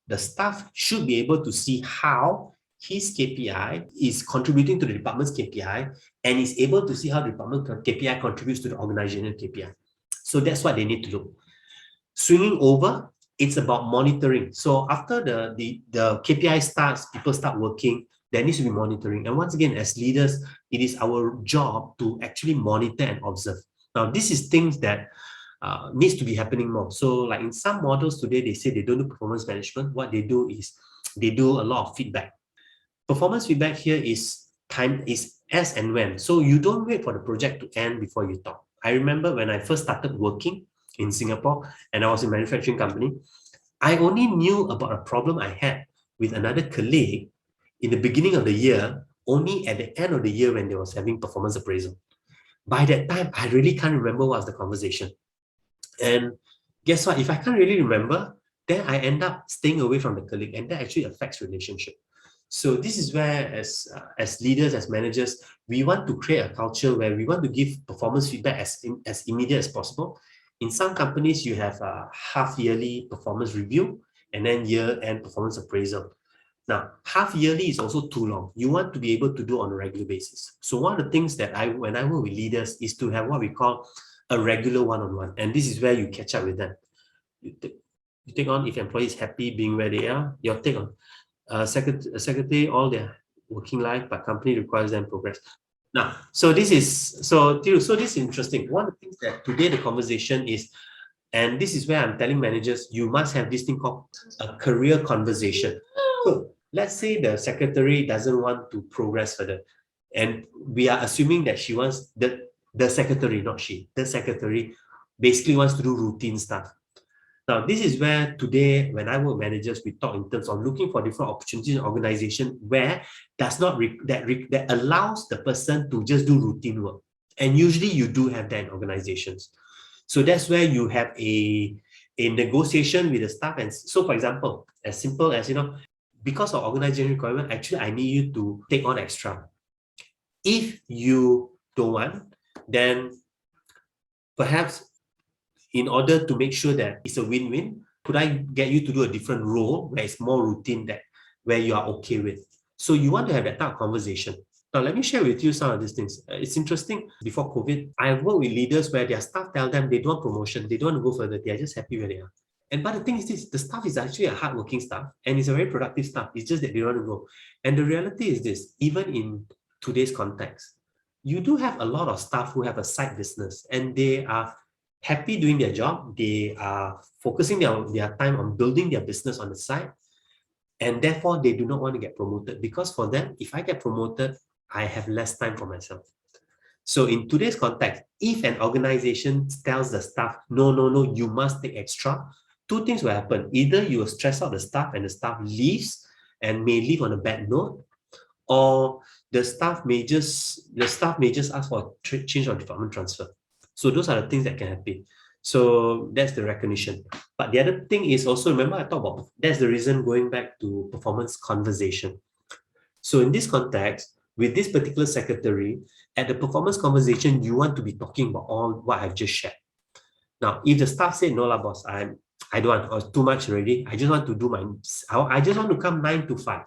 The staff should be able to see how his KPI is contributing to the department's KPI and is able to see how the department KPI contributes to the organizational KPI. So that's what they need to do. Swinging over, it's about monitoring. So after the KPI starts, people start working, there needs to be monitoring. And once again, as leaders, it is our job to actually monitor and observe. Now, this is things that needs to be happening more. So like in some models today, they say they don't do performance management. What they do is they do a lot of feedback. Performance feedback here is as and when. So you don't wait for the project to end before you talk. I remember when I first started working in Singapore and I was in a manufacturing company, I only knew about a problem I had with another colleague in the beginning of the year, only at the end of the year when they was having performance appraisal. By that time, I really can't remember what was the conversation. And guess what? If I can't really remember, then I end up staying away from the colleague, and that actually affects relationship. So this is where, as leaders, as managers, we want to create a culture where we want to give performance feedback as immediate as possible. In some companies, you have a half-yearly performance review and then year-end performance appraisal. Now, half yearly is also too long. You want to be able to do on a regular basis. So one of the things that when I work with leaders is to have what we call a regular one-on-one. And this is where you catch up with them. You take on if employee is happy being where they are, your take on secretary, all their working life, but company requires them progress. Now, so this is interesting. One of the things that today the conversation is, and this is where I'm telling managers, you must have this thing called a career conversation. So let's say the secretary doesn't want to progress further, and we are assuming that she wants the secretary, not she, the secretary basically wants to do routine stuff. Now, this is where today, when I work with managers, we talk in terms of looking for different opportunities in organization where that allows the person to just do routine work. And usually you do have that in organizations. So that's where you have a negotiation with the staff. And so, for example, as simple as, because of organization requirement, actually, I need you to take on extra. If you don't want, then perhaps in order to make sure that it's a win-win, could I get you to do a different role where it's more routine, where you are okay with? So you want to have that type of conversation. Now, let me share with you some of these things. It's interesting. Before COVID, I work with leaders where their staff tell them they don't want promotion, they don't want to go further, they are just happy where they are. But the thing is this, the staff is actually a hardworking staff and it's a very productive staff. It's just that they don't want to go. And the reality is this, even in today's context, you do have a lot of staff who have a side business and they are happy doing their job. They are focusing their time on building their business on the side. And therefore, they do not want to get promoted because for them, if I get promoted, I have less time for myself. So in today's context, if an organization tells the staff, no, you must take extra, two things will happen. Either you will stress out the staff and the staff leaves and may leave on a bad note, or the staff may just ask for a change of department transfer. So those are the things that can happen. So that's the recognition. But the other thing is also, remember I talked about, that's the reason going back to performance conversation. So in this context, with this particular secretary, at the performance conversation, you want to be talking about all what I've just shared. Now, if the staff say, no lah, boss, I don't want, or too much already, I just want to do I just want to come 9 to 5.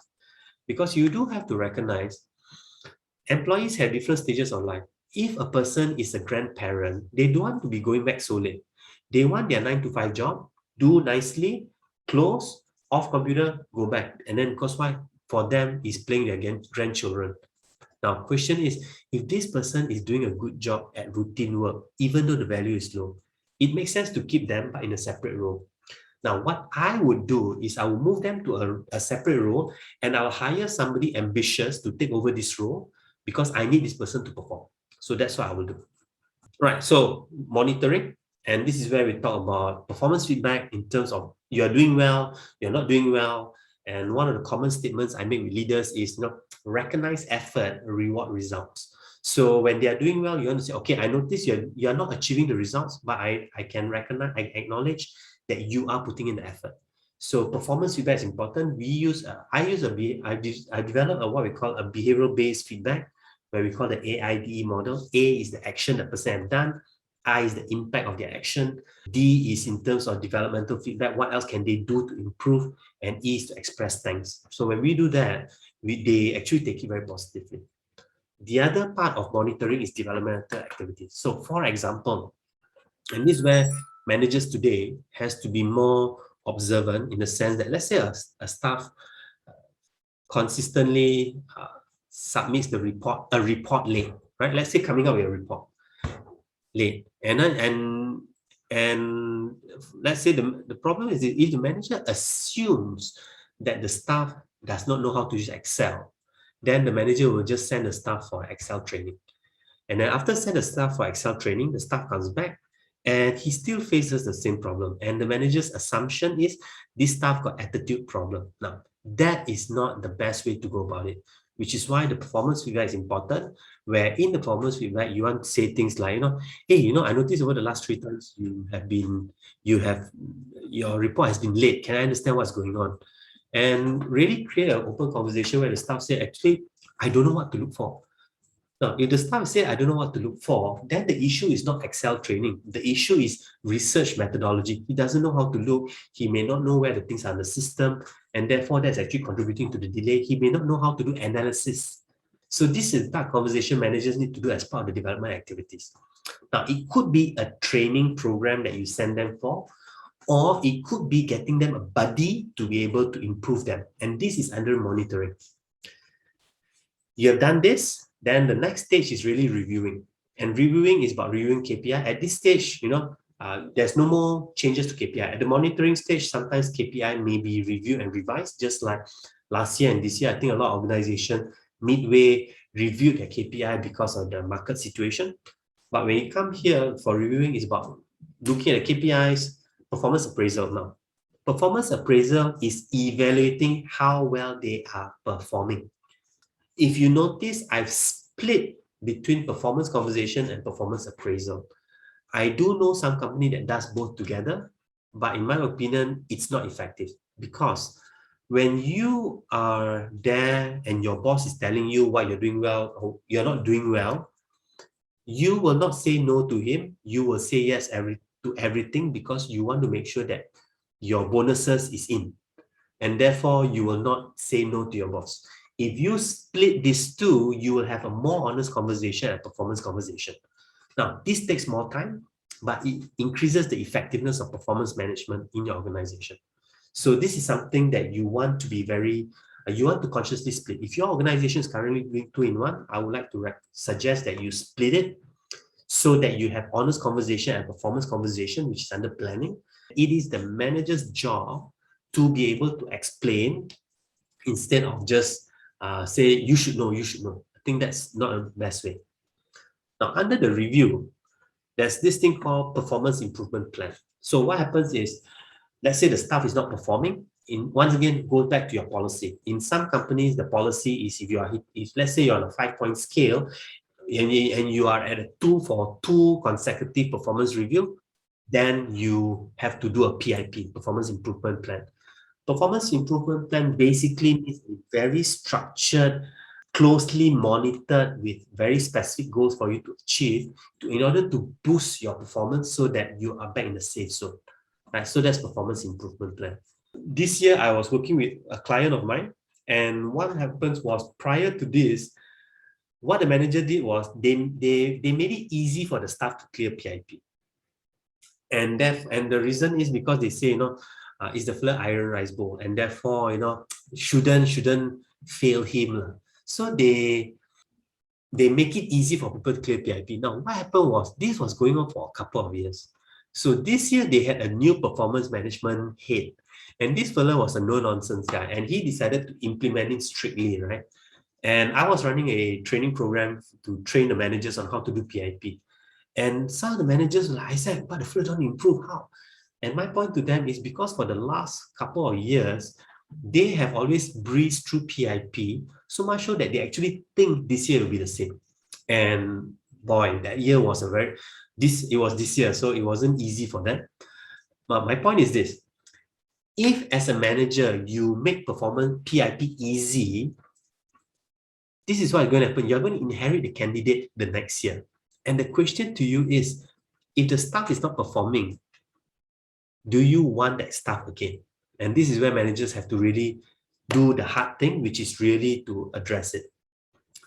Because you do have to recognize employees have different stages of life. If a person is a grandparent, they don't want to be going back so late. They want their 9 to 5 job, do nicely, close, off computer, go back. And then because why? For them, is playing their grandchildren. Now, question is, if this person is doing a good job at routine work, even though the value is low, it makes sense to keep them but in a separate role. Now, what I would do is I will move them to a separate role and I'll hire somebody ambitious to take over this role because I need this person to perform. So that's what I will do. Right, so monitoring, and this is where we talk about performance feedback in terms of you're doing well, you're not doing well. And one of the common statements I make with leaders is, recognize effort, reward results. So when they are doing well, you want to say, okay, I notice you're not achieving the results, but I can recognize, I acknowledge that you are putting in the effort. So performance feedback is important. I developed what we call a behavioral-based feedback, where we call the AIDE model. A is the action the person has done. I is the impact of their action. D is in terms of developmental feedback. What else can they do to improve? And E is to express thanks. So when we do that, they actually take it very positively. The other part of monitoring is developmental activities. So for example, and this is where managers today has to be more observant in the sense that, let's say a staff consistently submits a report late, right? Let's say coming up with a report late, and let's say the problem is that if the manager assumes that the staff does not know how to use Excel, then the manager will just send the staff for Excel training. And then after send the staff for Excel training, the staff comes back and he still faces the same problem. And the manager's assumption is this staff got attitude problem. Now, that is not the best way to go about it. which is why the performance feedback is important, where in the performance feedback, you want to say things like, hey, I noticed over the last 3 times your report has been late. Can I understand what's going on? And really create an open conversation where the staff say, actually, I don't know what to look for. Now, if the staff say, I don't know what to look for, then the issue is not Excel training. The issue is research methodology. He doesn't know how to look. He may not know where the things are in the system, and therefore that's actually contributing to the delay. He may not know how to do analysis. So this is that conversation managers need to do as part of the development activities. Now, it could be a training program that you send them for, or it could be getting them a buddy to be able to improve them. And this is under monitoring. You have done this, then the next stage is really reviewing. And reviewing is about reviewing KPI. At this stage, there's no more changes to KPI. At the monitoring stage, sometimes KPI may be reviewed and revised, just like last year and this year. I think a lot of organizations midway reviewed their KPI because of the market situation. But when you come here for reviewing, it's about looking at the KPIs, performance appraisal now. Performance appraisal is evaluating how well they are performing. If you notice, I've split between performance conversation and performance appraisal. I do know some company that does both together, but in my opinion, it's not effective, because when you are there and your boss is telling you what you're doing well or you're not doing well, you will not say no to him. You will say yes to everything, because you want to make sure that your bonuses is in, and therefore you will not say no to your boss. If you split these two, you will have a more honest conversation and performance conversation. Now, this takes more time, but it increases the effectiveness of performance management in your organization. So this is something that you want to be you want to consciously split. If your organization is currently doing 2-in-1, I would like to suggest that you split it so that you have honest conversation and performance conversation, which is under planning. It is the manager's job to be able to explain instead of just say, you should know. I think that's not the best way. Now, under the review, there's this thing called performance improvement plan. So what happens is, let's say the staff is not performing. Once again, go back to your policy. In some companies, the policy is if let's say you're on a 5-point scale and you are at a 2 for 2 consecutive performance review, then you have to do a PIP, performance improvement plan. Performance improvement plan basically means very structured, closely monitored with very specific goals for you to achieve in order to boost your performance so that you are back in the safe zone. Right? So that's performance improvement plan. This year, I was working with a client of mine, and what happens was, prior to this, what the manager did was they made it easy for the staff to clear PIP. And the reason is because they say, is the flirt iron rice bowl, and therefore, shouldn't fail him. So they make it easy for people to clear PIP. Now, what happened was, this was going on for a couple of years. So this year, they had a new performance management head. And this fella was a no-nonsense guy, and he decided to implement it strictly, right? And I was running a training program to train the managers on how to do PIP. And some of the managers were like, I said, but the flirt don't improve, how? And my point to them is, because for the last couple of years, they have always breezed through PIP, so much so that they actually think this year will be the same. And boy, that year was it was this year, so it wasn't easy for them. But my point is this: if as a manager, you make performance PIP easy, this is what's going to happen. You're going to inherit the candidate the next year. And the question to you is, if the staff is not performing, do you want that staff again? And this is where managers have to really do the hard thing, which is really to address it.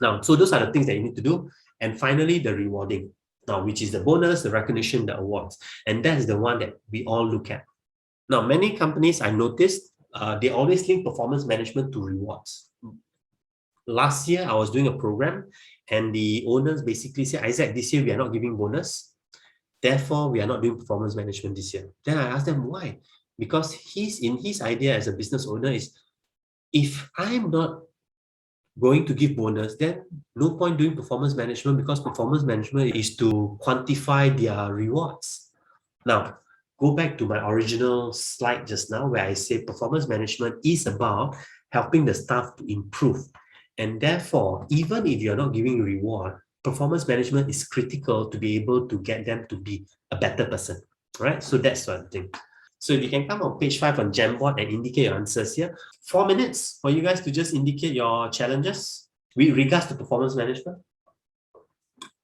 Now, so those are the things that you need to do. And finally, the rewarding, now, which is the bonus, the recognition, the awards. And that's the one that we all look at. Now, many companies, I noticed, they always link performance management to rewards. Last year, I was doing a program, and the owners basically said, Isaac, this year we are not giving bonus. Therefore, we are not doing performance management this year. Then I asked them why. Because his idea as a business owner is, if I'm not going to give bonus, then no point doing performance management, because performance management is to quantify their rewards. Now, go back to my original slide just now, where I say performance management is about helping the staff to improve. And therefore, even if you're not giving reward, performance management is critical to be able to get them to be a better person, right? So that's one thing. So if you can come on page 5 on Jamboard and indicate your answers here. 4 minutes for you guys to just indicate your challenges with regards to performance management.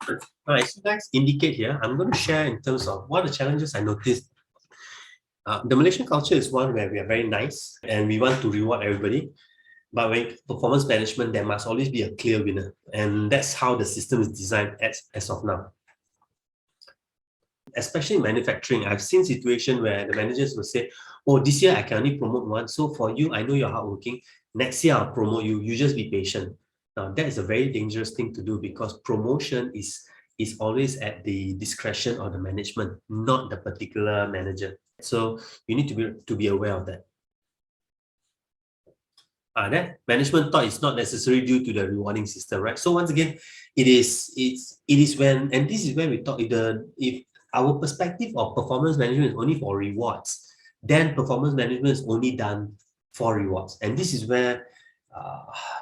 All right, so guys, indicate here. I'm going to share in terms of what are the challenges I noticed. The Malaysian culture is one where we are very nice and we want to reward everybody. But when performance management, there must always be a clear winner. And that's how the system is designed as of now. Especially in manufacturing, I've seen situations where the managers will say, oh, this year I can only promote one. So for you, I know you're hardworking. Next year I'll promote you. You just be patient. Now, that is a very dangerous thing to do because promotion is always at the discretion of the management, not the particular manager. So you need to be aware of that. That management thought is not necessarily due to the rewarding system, right? So once again, it is when, and this is when we talk, if our perspective of performance management is only for rewards, then performance management is only done for rewards. And this is where,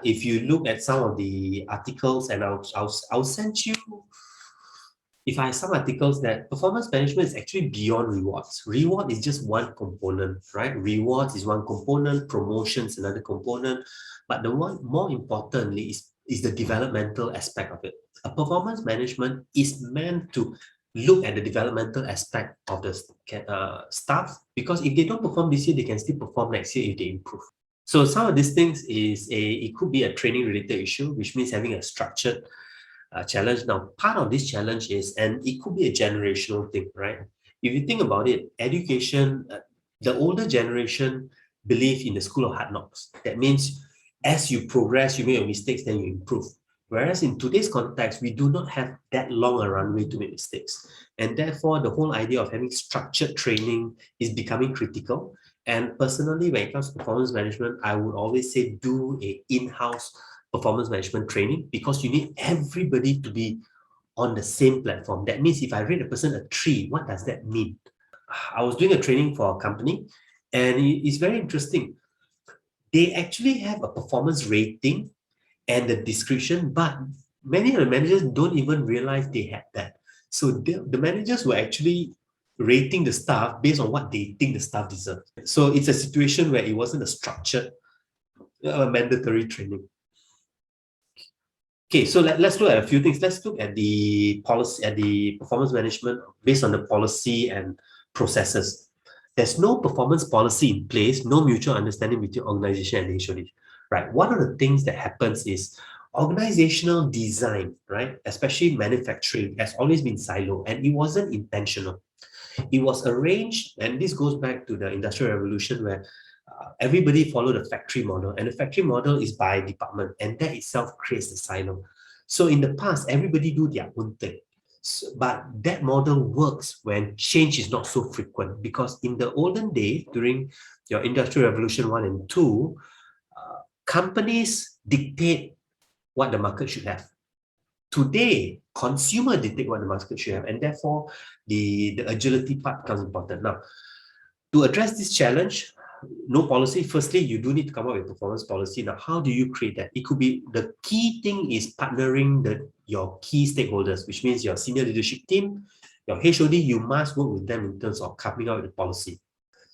if you look at some of the articles, and I'll send you, if I have some articles that performance management is actually beyond rewards. Reward is just one component, right? Rewards is one component, promotions another component, but the one more importantly is the developmental aspect of it. A performance management is meant to look at the developmental aspect of the staff, because if they don't perform this year, they can still perform next year if they improve. So some of these things it could be a training related issue, which means having a structured challenge. Now, part of this challenge is, and it could be a generational thing, right? If you think about it, education, the older generation believe in the school of hard knocks. That means as you progress, you make your mistakes, then you improve. Whereas in today's context, we do not have that long a runway to make mistakes. And therefore, the whole idea of having structured training is becoming critical. And personally, when it comes to performance management, I would always say do a in-house performance management training, because you need everybody to be on the same platform. That means if I rate a person a 3, what does that mean? I was doing a training for a company, and it's very interesting. They actually have a performance rating and the description, but many of the managers don't even realize they had that. So the managers were actually rating the staff based on what they think the staff deserves. So it's a situation where it wasn't a structured mandatory training. Okay, so let's look at a few things. Let's look at the policy, at the performance management based on the policy and processes. There's no performance policy in place, no mutual understanding between organization and HOD, right? One of the things that happens is organizational design, right? Especially manufacturing has always been siloed, and it wasn't intentional. It was arranged, and this goes back to the Industrial Revolution where everybody followed the factory model, and the factory model is by department, and that itself creates the silo. So in the past, everybody do their own thing. So, but that model works when change is not so frequent, because in the olden days, during your Industrial Revolution 1 and 2, companies dictate what the market should have. Today, consumer dictate what the market should have, and therefore the agility part becomes important. Now, to address this challenge, no policy. Firstly, you do need to come up with a performance policy. Now, how do you create that? It could be, the key thing is partnering your key stakeholders, which means your senior leadership team, your HOD. You must work with them in terms of coming out with the policy.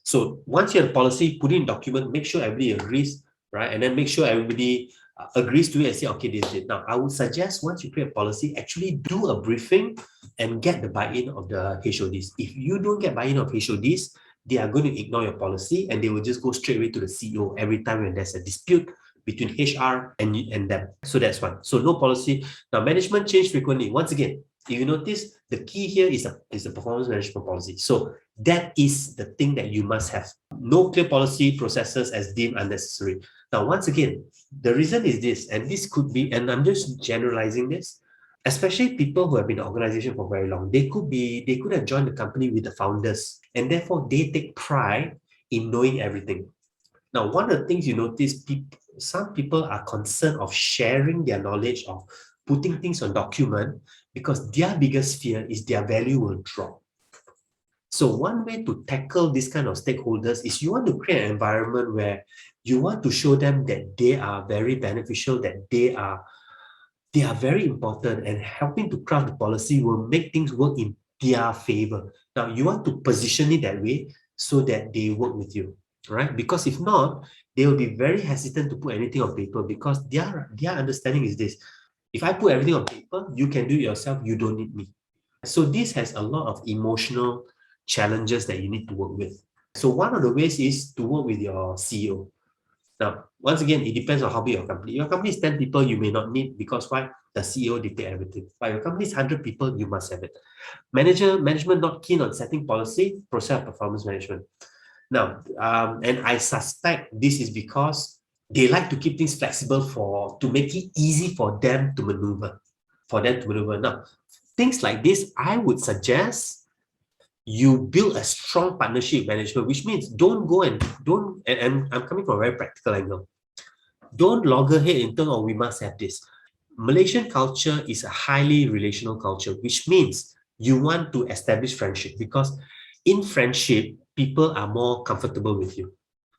So once you have a policy, put it in document, make sure everybody agrees, right? And then make sure everybody agrees to it and say, okay, this is it. Now, I would suggest once you create a policy, actually do a briefing and get the buy-in of the HODs. If you don't get buy-in of HODs, they are going to ignore your policy and they will just go straight away to the CEO every time when there's a dispute between HR and them. So that's one. So no policy. Now, management change frequently. Once again, if you notice, the key here is the performance management policy. So that is the thing that you must have. No clear policy processes as deemed unnecessary. Now, once again, the reason is this, and this could be, and I'm just generalizing this, especially people who have been in the organization for very long, they could have joined the company with the founders, and therefore they take pride in knowing everything. Now, one of the things you notice, some people are concerned of sharing their knowledge, of putting things on document, because their biggest fear is their value will drop. So one way to tackle this kind of stakeholders is you want to create an environment where you want to show them that they are very beneficial, that they are very important, and helping to craft the policy will make things work in their favor. Now, you want to position it that way so that they work with you, right? Because if not, they will be very hesitant to put anything on paper because their understanding is this. If I put everything on paper, you can do it yourself, you don't need me. So this has a lot of emotional challenges that you need to work with. So one of the ways is to work with your CEO. Now, once again, it depends on how big your company. Your company is 10 people, you may not need because why? The CEO dictate everything. But your company is 100 people, you must have it. Management not keen on setting policy, process performance management. Now, and I suspect this is because they like to keep things flexible to make it easy for them to maneuver. Now, things like this, I would suggest you build a strong partnership management, which means don't go and don't, and I'm coming from a very practical angle. Don't loggerhead in terms of we must have this. Malaysian culture is a highly relational culture, which means you want to establish friendship because in friendship, people are more comfortable with you.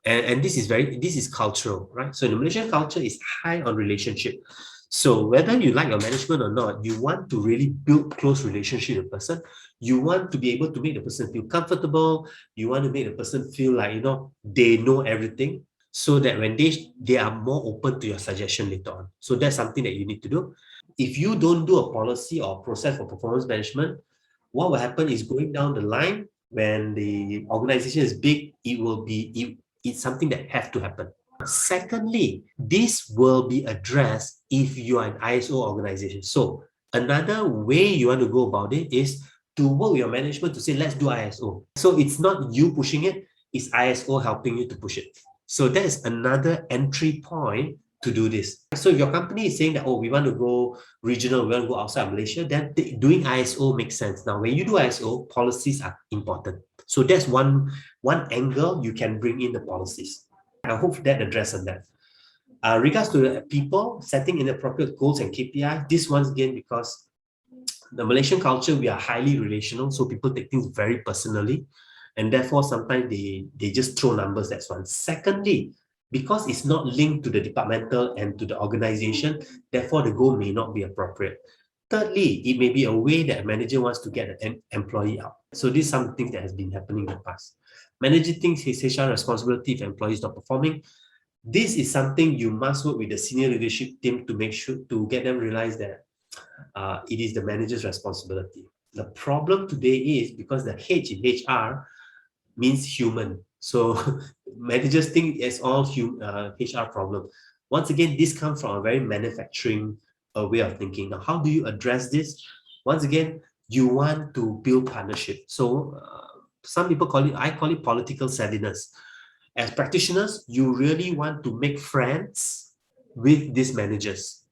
And this is cultural, right? So the Malaysian culture is high on relationship. So whether you like your management or not, you want to really build close relationship with the person. You want to be able to make the person feel comfortable. You want to make the person feel like, they know everything so that when they are more open to your suggestion later on. So that's something that you need to do. If you don't do a policy or process for performance management, what will happen is going down the line, when the organization is big, it's something that have to happen. Secondly, this will be addressed if you are an ISO organization. So another way you want to go about it is to work with your management to say, let's do ISO. So it's not you pushing it, it's ISO helping you to push it. So that is another entry point to do this. So if your company is saying that, oh, we want to go regional, we want to go outside Malaysia, then doing ISO makes sense. Now, when you do ISO, policies are important. So that's one angle you can bring in the policies. I hope that addresses that. Regards to the people, setting inappropriate goals and KPI, this once again, because the Malaysian culture, we are highly relational, so people take things very personally, and therefore sometimes they just throw numbers, that's one. Secondly, because it's not linked to the departmental and to the organization, therefore the goal may not be appropriate. Thirdly, it may be a way that a manager wants to get an employee out. So this is something that has been happening in the past. Manager thinks his HR responsibility if employee is not performing. This is something you must work with the senior leadership team to make sure to get them realize that it is the manager's responsibility. The problem today is because the H in HR means human. So managers think it's all HR problem. Once again, this comes from a very manufacturing way of thinking. Now, how do you address this? Once again, you want to build partnership. So some people I call it political savviness. As practitioners, you really want to make friends with these managers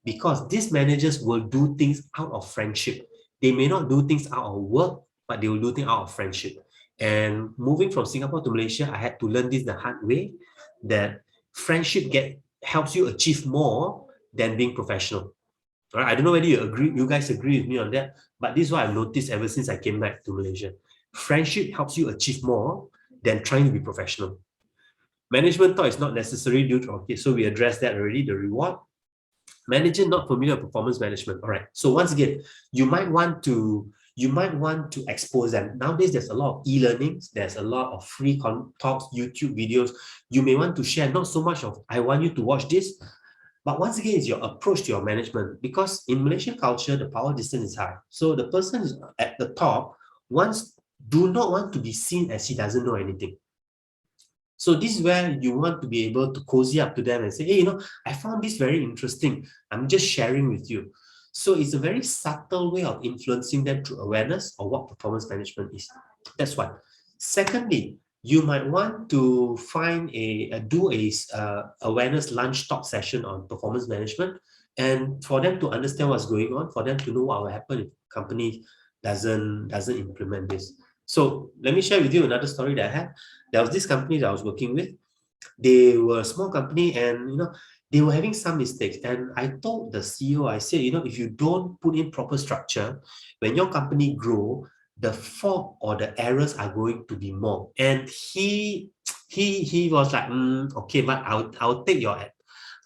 because these managers will do things out of friendship. They may not do things out of work, but they will do things out of friendship. And moving from Singapore to Malaysia, I had to learn this the hard way, that friendship helps you achieve more than being professional. All right? I don't know whether you guys agree with me on that, but this is what I've noticed ever since I came back to Malaysia. Friendship helps you achieve more than trying to be professional. Management thought is not necessary due to, okay, so we addressed that already, the reward. Manager not familiar with performance management. All right. So once again, you might want to expose them. Nowadays, there's a lot of e-learnings. There's a lot of free talks, YouTube videos. You may want to share not so much of, I want you to watch this, but once again, it's your approach to your management, because in Malaysian culture, the power distance is high. So the person is at the top do not want to be seen as he doesn't know anything. So this is where you want to be able to cozy up to them and say, hey, I found this very interesting. I'm just sharing with you. So it's a very subtle way of influencing them through awareness of what performance management is. That's one. Secondly, you might want to do a awareness lunch talk session on performance management, and for them to understand what's going on, for them to know what will happen if the company doesn't implement this. So let me share with you another story that I had. There was this company that I was working with. They were a small company, and they were having some mistakes. And I told the CEO, I said, if you don't put in proper structure, when your company grow, the fault or the errors are going to be more. And he was like, okay, but I'll take your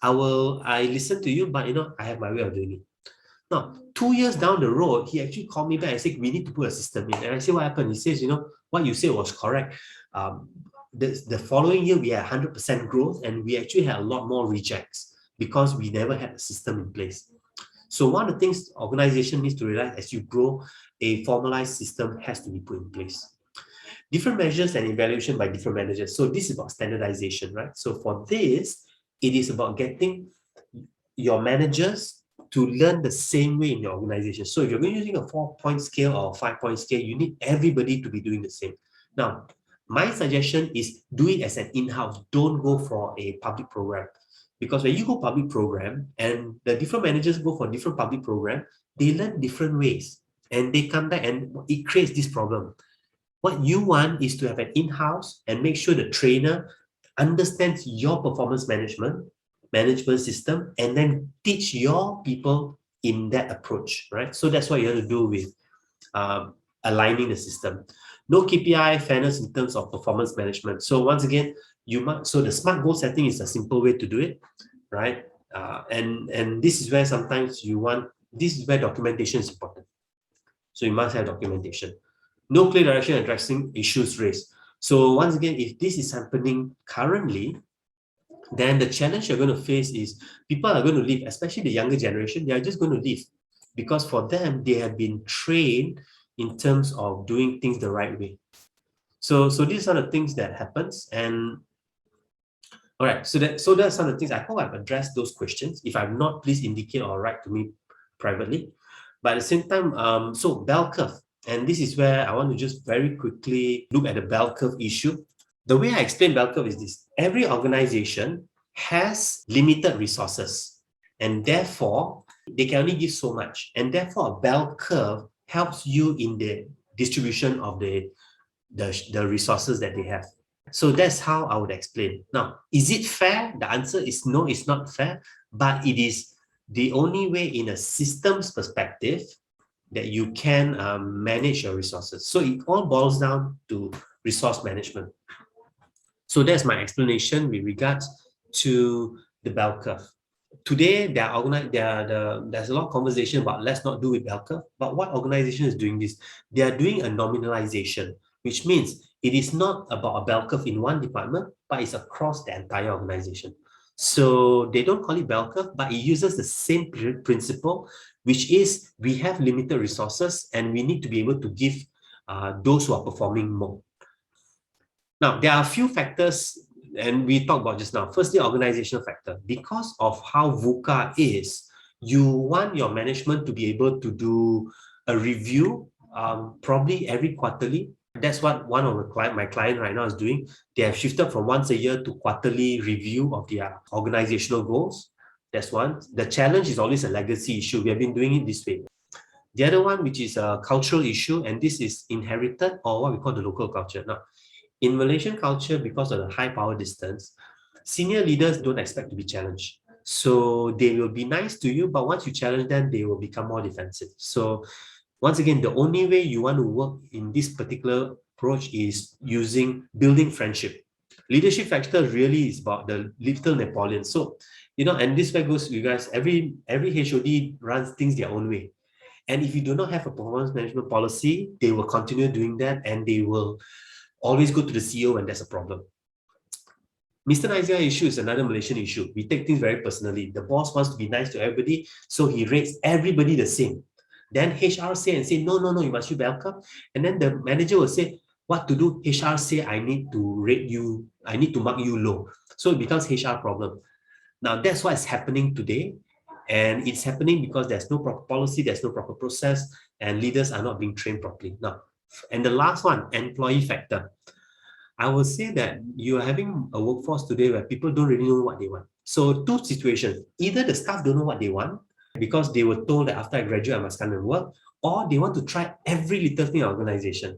I listen to you, but I have my way of doing it. Now, 2 years down the road, he actually called me back and said, we need to put a system in. And I said, what happened? He says, what you said was correct. The following year, we had 100% growth, and we actually had a lot more rejects because we never had a system in place. So one of the things organization needs to realize as you grow, a formalized system has to be put in place. Different measures and evaluation by different managers. So this is about standardization, right? So for this, it is about getting your managers to learn the same way in your organization. So if you're going using a 4-point scale or a 5-point scale, you need everybody to be doing the same. Now, my suggestion is do it as an in-house. Don't go for a public program. Because when you go public program and the different managers go for different public program, they learn different ways and they come back and it creates this problem. What you want is to have an in-house and make sure the trainer understands your performance management system and then teach your people in that approach, right? So that's what you have to do with aligning the system. No KPI, fairness in terms of performance management. So once again, so the SMART goal setting is a simple way to do it, right? And this is where sometimes this is where documentation is important. So you must have documentation. No clear direction addressing issues raised. So once again, if this is happening currently, then the challenge you're going to face is people are going to leave, especially the younger generation, they are just going to leave because for them, they have been trained in terms of doing things the right way. So these are the things that happens. And all right, so that's some of the things. I hope I've addressed those questions. If I'm not, please indicate or write to me privately. But at the same time, so bell curve. And this is where I want to just very quickly look at the bell curve issue. The way I explain bell curve is this. Every organization has limited resources, and therefore, they can only give so much. And therefore, a bell curve helps you in the distribution of the resources that they have. So that's how I would explain. Now, is it fair? The answer is no, it's not fair, but it is the only way in a systems perspective that you can manage your resources. So it all boils down to resource management. So that's my explanation with regards to the bell curve. Today, there's a lot of conversation about let's not do with bell curve, but what organization is doing this? They are doing a nominalization, which means it is not about a bell curve in one department, but it's across the entire organization. So they don't call it bell curve, but it uses the same principle, which is we have limited resources and we need to be able to give those who are performing more. Now, there are a few factors, and we talked about just now. Firstly, organizational factor. Because of how VUCA is, you want your management to be able to do a review probably every quarterly. That's what one of my client right now is doing. They have shifted from once a year to quarterly review of their organizational goals. That's one. The challenge is always a legacy issue. We have been doing it this way. The other one, which is a cultural issue, and this is inherited or what we call the local culture. Now, in Malaysian culture, because of the high power distance, senior leaders don't expect to be challenged. So they will be nice to you, but once you challenge them, they will become more defensive. So once again, the only way you want to work in this particular approach is building friendship. Leadership factor really is about the little Napoleon. So, and this way goes, you guys, every HOD runs things their own way. And if you do not have a performance management policy, they will continue doing that and they will always go to the CEO when there's a problem. Mr. Nice Guy issue is another Malaysian issue. We take things very personally. The boss wants to be nice to everybody, so he rates everybody the same. Then HR say, no, you must use bell curve. And then the manager will say, what to do? HR say, I need to rate you, I need to mark you low. So it becomes HR problem. Now, that's what is happening today. And it's happening because there's no proper policy, there's no proper process, and leaders are not being trained properly. Now, and the last one, employee factor. I will say that you are having a workforce today where people don't really know what they want. So two situations, either the staff don't know what they want because they were told that after I graduate, I must come and work, or they want to try every little thing in organization.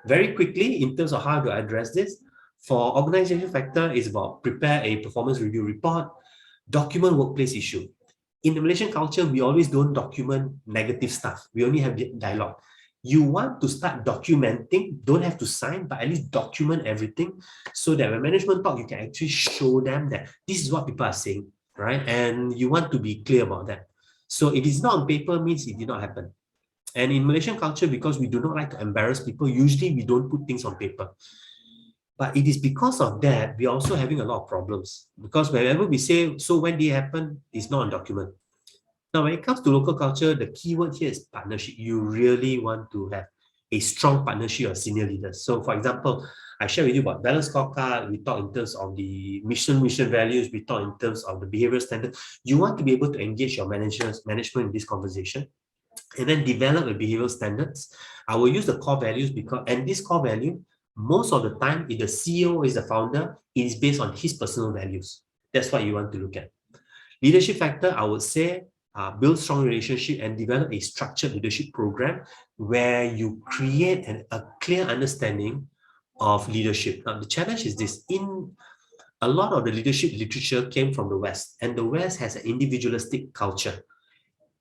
Very quickly, in terms of how to address this, for organization factor is about prepare a performance review report, document workplace issue. In the Malaysian culture, we always don't document negative stuff. We only have dialogue. you want to start documenting, don't have to sign, but at least document everything so that when management talk, you can actually show them that this is what people are saying, right? And you want to be clear about that. So if it's not on paper, means it did not happen. And in Malaysian culture, because we do not like to embarrass people, usually we don't put things on paper. But it is because of that, we're also having a lot of problems. Because whenever we say, so when did it happen, it's not on document. Now, when it comes to local culture, the key word here is partnership. You really want to have a strong partnership of senior leaders. So, for example, I share with you about balanced scorecard. We talk in terms of the mission values. We talk in terms of the behavioral standard. You want to be able to engage your management in this conversation, and then develop the behavioral standards. I will use the core values because, and this core value, most of the time, if the CEO is the founder, it is based on his personal values. That's what you want to look at. Leadership factor, I would say, build strong relationship and develop a structured leadership program where you create a clear understanding of leadership. Now, the challenge is this: in a lot of the leadership literature came from the West, and the West has an individualistic culture.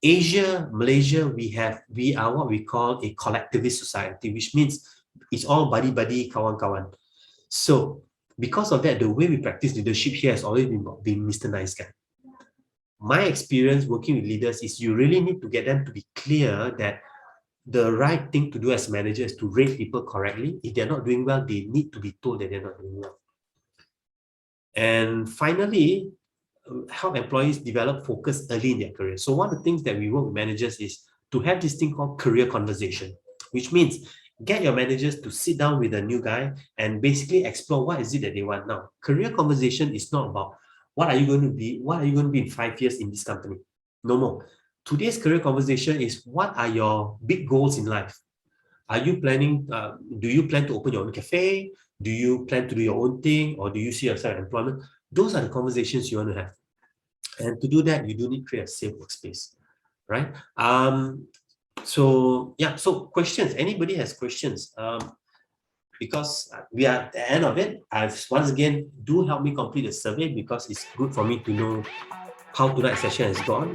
Asia, Malaysia, we are what we call a collectivist society, which means it's all buddy, kawan. So because of that, the way we practice leadership here has always been Mr. Nice Guy. My experience working with leaders is you really need to get them to be clear that the right thing to do as manager is to rate people correctly. If they're not doing well, they need to be told that they're not doing well. And finally, help employees develop focus early in their career. So one of the things that we work with managers is to have this thing called career conversation, which means get your managers to sit down with a new guy and basically explore what is it that they want now. Career conversation is not about what are you going to be in 5 years in this company. No more. Today's career conversation is what are your big goals in life? Are you planning, do you plan to open your own cafe? Do you plan to do your own thing? Or do you see yourself in employment? Those are the conversations you want to have. And to do that, you do need to create a safe workspace, right? So questions. Anybody has questions? Because we are at the end of it. Once again, do help me complete the survey because it's good for me to know how tonight's session has gone.